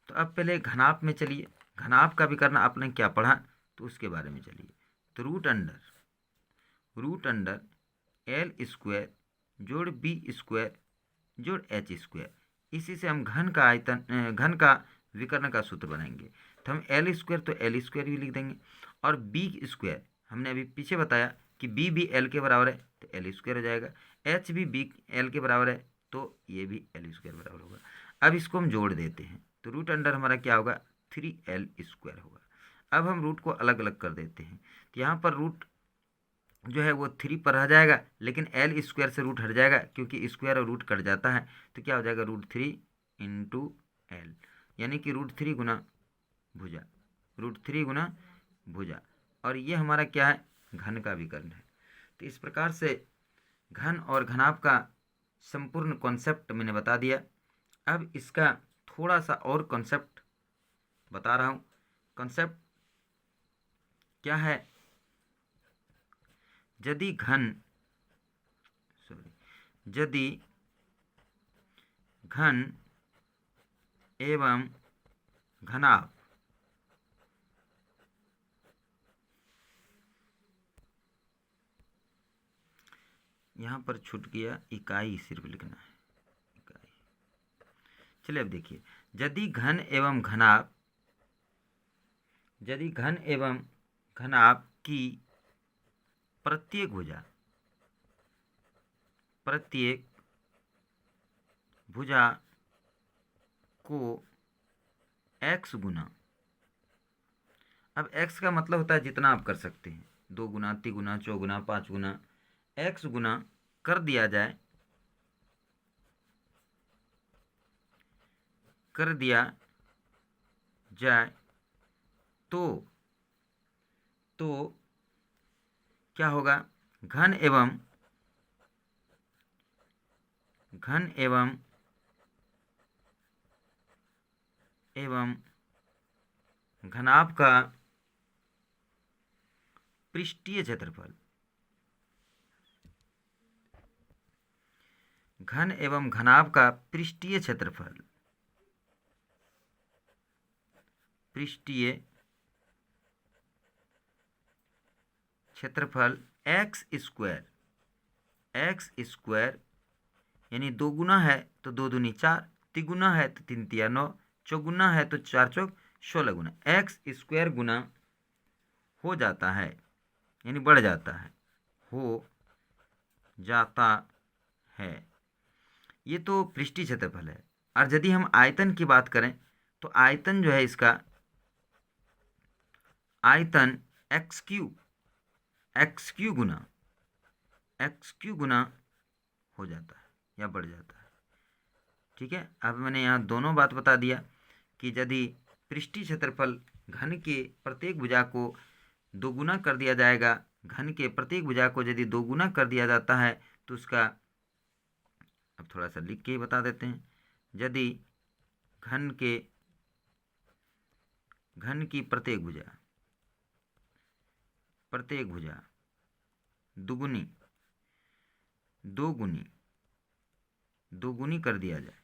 तो अब पहले घनाभ में चलिए, घनाभ का विकर्ण आपने क्या पढ़ा तो उसके बारे में चलिए। तो रूट अंडर एल स्क्वायर जोड़ बी स्क्वायर जोड़ एच स्क्वायर, इसी से हम घन का आयतन घन का विकर्ण का सूत्र बनाएंगे। तो हम एल स्क्वायर तो एल स्क्वायर भी लिख देंगे, और बी स्क्वायर हमने अभी पीछे बताया कि बी भी एल के बराबर है तो एल स्क्वायर हो जाएगा, एच भी बी एल के बराबर है तो ये भी एल स्क्वायर बराबर होगा। अब इसको हम जोड़ देते हैं तो रूट अंडर हमारा क्या होगा 3l स्क्वायर होगा। अब हम रूट को अलग अलग कर देते हैं, तो यहाँ पर रूट जो है वो 3 पर रह जाएगा, लेकिन एल स्क्वायर से रूट हट जाएगा क्योंकि स्क्वायर और रूट कट जाता है, तो क्या हो जाएगा √3 इंटू एल, यानी कि √3 गुना भुजा, √3 गुना भुजा, और ये हमारा क्या है घन का विकर्ण है। तो इस प्रकार से घन और घनाभ का संपूर्ण कॉन्सेप्ट मैंने बता दिया। अब इसका थोड़ा सा और कॉन्सेप्ट बता रहा हूँ। कॉन्सेप्ट क्या है? यदि घन एवं घनाभ यहाँ पर छूट गया, इकाई सिर्फ लिखना है, इकाई। चलिए अब देखिए, यदि घन एवं घनाभ की प्रत्येक भुजा को x गुना, अब x का मतलब होता है जितना आप कर सकते हैं, 2 गुना, 3 गुना, 4 गुना, 5 गुना, x गुना कर दिया जाए, तो क्या होगा? घन एवं घनाभ का पृष्ठीय क्षेत्रफल, घन एवं घनाभ का पृष्ठीय क्षेत्रफल एक्स स्क्वायर, यानी 2 गुना है तो 2 दूनी 4, 3 गुना है तो 3 तिया 9, 4 गुना है तो 4 चौक 16 गुना, एक्स स्क्वायर गुना हो जाता है, यानी बढ़ जाता है, हो जाता है। ये तो पृष्ठीय क्षेत्रफल है। और यदि हम आयतन की बात करें तो आयतन जो है इसका, आयतन एक्स क्यू गुना हो जाता है या बढ़ जाता है। ठीक है, अब मैंने यहाँ दोनों बात बता दिया कि यदि पृष्ठीय क्षेत्रफल घन के प्रत्येक भुजा को 2 गुना कर दिया जाएगा, घन के प्रत्येक भुजा को यदि 2 गुना कर दिया जाता है तो उसका, अब थोड़ा सा लिख के ही बता देते हैं, यदि घन की प्रत्येक भुजा दुगुनी 2 गुनी कर दिया जाए,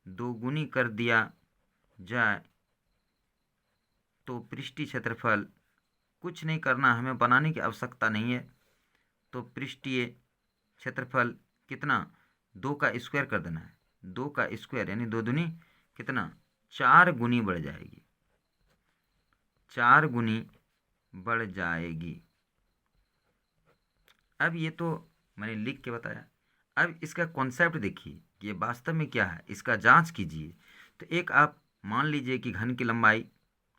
2 गुनी कर दिया जाए तो पृष्ठीय क्षेत्रफल, कुछ नहीं करना, हमें बनाने की आवश्यकता नहीं है, तो पृष्ठीय क्षेत्रफल कितना, 2 का स्क्वायर कर देना है, 2 का स्क्वायर यानी 2 दूनी कितना, 4 गुनी बढ़ जाएगी, 4 गुनी बढ़ जाएगी। अब ये तो मैंने लिख के बताया। अब इसका कॉन्सेप्ट देखिए, ये वास्तव में क्या है, इसका जांच कीजिए। तो एक आप मान लीजिए कि घन की लंबाई,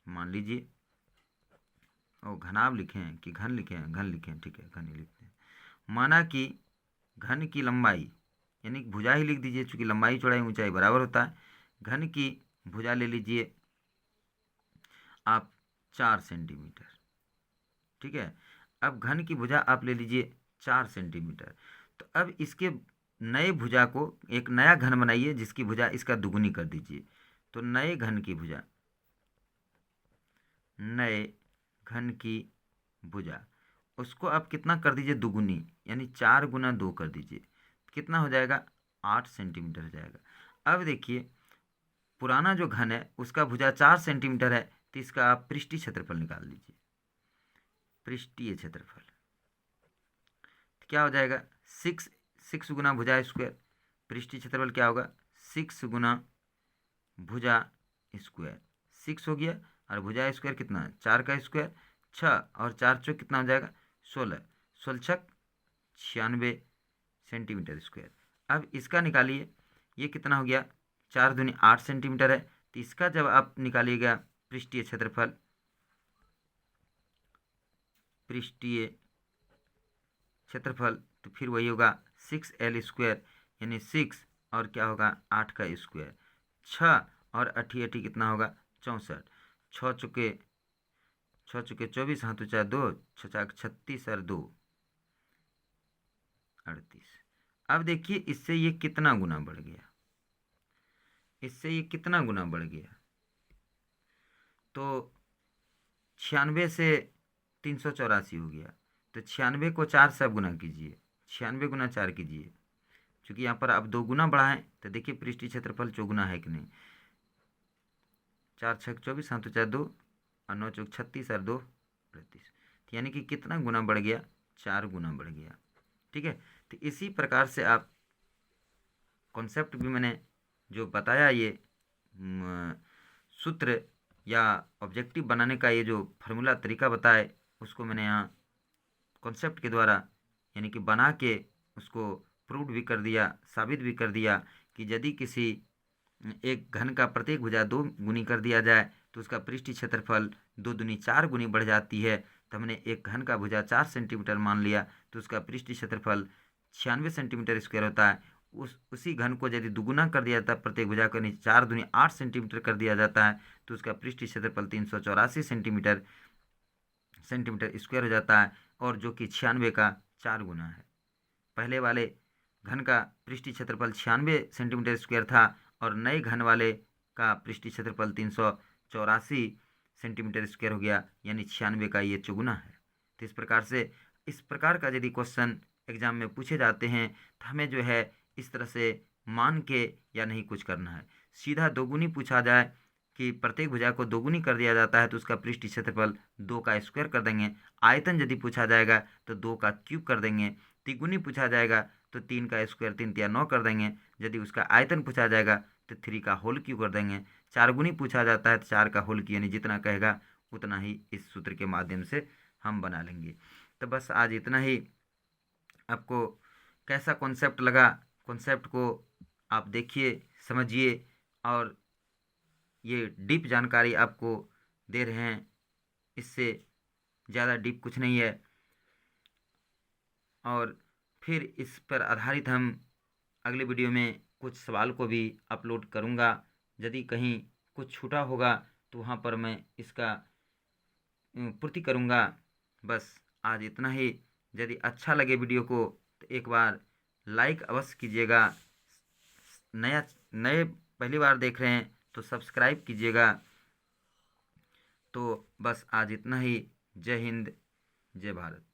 मान लीजिए, और घनाभ लिखें कि घन लिखें, घन लिखें, ठीक है घन ही लिखते हैं। माना कि घन की लंबाई, यानी भुजा ही लिख दीजिए, चूँकि लंबाई चौड़ाई ऊंचाई बराबर होता है। घन की भुजा ले लीजिए आप 4 सेंटीमीटर, ठीक है। अब घन की भुजा आप ले लीजिए 4 सेंटीमीटर। तो अब इसके नए भुजा को, एक नया घन बनाइए जिसकी भुजा इसका दुगुनी कर दीजिए। तो नए घन की भुजा उसको आप कितना कर दीजिए, दुगुनी, यानी 4 गुना 2 कर दीजिए, कितना हो जाएगा, 8 सेंटीमीटर हो जाएगा। अब देखिए, पुराना जो घन है उसका भुजा 4 सेंटीमीटर है, तो इसका आप पृष्ठीय क्षेत्रफल निकाल लीजिए, पृष्ठीय क्षेत्रफल तो क्या हो जाएगा, 6 गुना भुजा स्क्वायर, पृष्ठीय क्षेत्रफल क्या होगा, 6 गुना भुजा स्क्वायर, 6 हो गया, और भुजा स्क्वायर कितना, 4 का स्क्वायर 6, और 4 चौक कितना हो जाएगा, 16, 16 छक 96 सेंटीमीटर स्क्वायर। अब इसका निकालिए, ये कितना हो गया, 4 दूनी 8 सेंटीमीटर है। तो इसका जब आप निकालिएगा पृष्ठीय क्षेत्रफल, तो फिर वही होगा 6L स्क्वायर, यानी 6 और क्या होगा 8 का स्क्वायर, 6 और 8 कितना होगा 64, 6 चुके 6 चुके 24, हाथ ऊंचा 2, 6 चाक 36 और 2 38। अब देखिए इससे ये कितना गुना बढ़ गया, इससे ये कितना गुना बढ़ गया। तो 96 से 384 हो गया। तो 96 को 4 से आप गुना कीजिए, 96 गुना 4 कीजिए। चूँकि यहाँ पर अब 2 गुना बढ़ा है तो देखिए पृष्ठीय क्षेत्रफल चौगुना है कि नहीं। 4 छक 24, हाथ ऊंचा 2 और 9 चौक 36 और 2 38। यानी कि कितना गुना बढ़ गया, 4 गुना बढ़ गया। ठीक है, तो इसी प्रकार से आप कॉन्सेप्ट भी मैंने जो बताया, ये सूत्र या ऑब्जेक्टिव बनाने का ये जो फार्मूला तरीका बताए, उसको मैंने यहाँ कॉन्सेप्ट के द्वारा यानी कि बना के उसको प्रूव भी कर दिया, साबित भी कर दिया कि यदि किसी एक घन का प्रत्येक भुजा 2 गुनी कर दिया जाए तो उसका पृष्ठीय क्षेत्रफल 2 दूनी 4 गुनी बढ़ जाती है। तो हमने एक घन का भुजा 4 सेंटीमीटर मान लिया तो उसका पृष्ठीय क्षेत्रफल 96 सेंटीमीटर स्क्वायर होता है। उसी घन को यदि दुगुना कर दिया जाता है, प्रत्येक भुजा को 4 दूनी 8 सेंटीमीटर कर दिया जाता है तो उसका पृष्ठीय क्षेत्रफल 384 सेंटीमीटर स्क्वायर हो जाता है, और जो कि 96 का 4 गुना है। पहले वाले घन का पृष्ठीय क्षेत्रफल 96 सेंटीमीटर स्क्वायर था और नए घन वाले का पृष्ठीय क्षेत्रफल 384 सेंटीमीटर स्क्वायर हो गया, यानी 96 का ये चौगुना है। तो इस प्रकार से इस प्रकार का यदि क्वेश्चन एग्जाम में पूछे जाते हैं तो हमें जो है इस तरह से मान के या नहीं कुछ करना है। सीधा दोगुनी पूछा जाए कि प्रत्येक भुजा को दोगुनी कर दिया जाता है तो उसका पृष्ठीय क्षेत्रफल 2 का स्क्वायर कर देंगे। आयतन यदि पूछा जाएगा तो 2 का क्यूब कर देंगे। तिगुनी पूछा जाएगा तो 3 का स्क्वायर 3 तिया 9 कर देंगे। यदि उसका आयतन पूछा जाएगा तो 3 का होल क्यूब कर देंगे। 4 गुनी पूछा जाता है तो 4 का होल क्यूब, यानी जितना कहेगा उतना ही इस सूत्र के माध्यम से हम बना लेंगे। तो बस आज इतना ही। आपको कैसा कॉन्सेप्ट लगा, कॉन्सेप्ट को आप देखिए, समझिए, और ये डीप जानकारी आपको दे रहे हैं, इससे ज़्यादा डीप कुछ नहीं है। और फिर इस पर आधारित हम अगले वीडियो में कुछ सवाल को भी अपलोड करूँगा। यदि कहीं कुछ छूटा होगा तो वहाँ पर मैं इसका पूर्ति करूँगा। बस आज इतना ही। यदि अच्छा लगे वीडियो को तो एक बार लाइक अवश्य कीजिएगा। नए पहली बार देख रहे हैं तो सब्सक्राइब कीजिएगा। तो बस आज इतना ही। जय हिंद, जय भारत।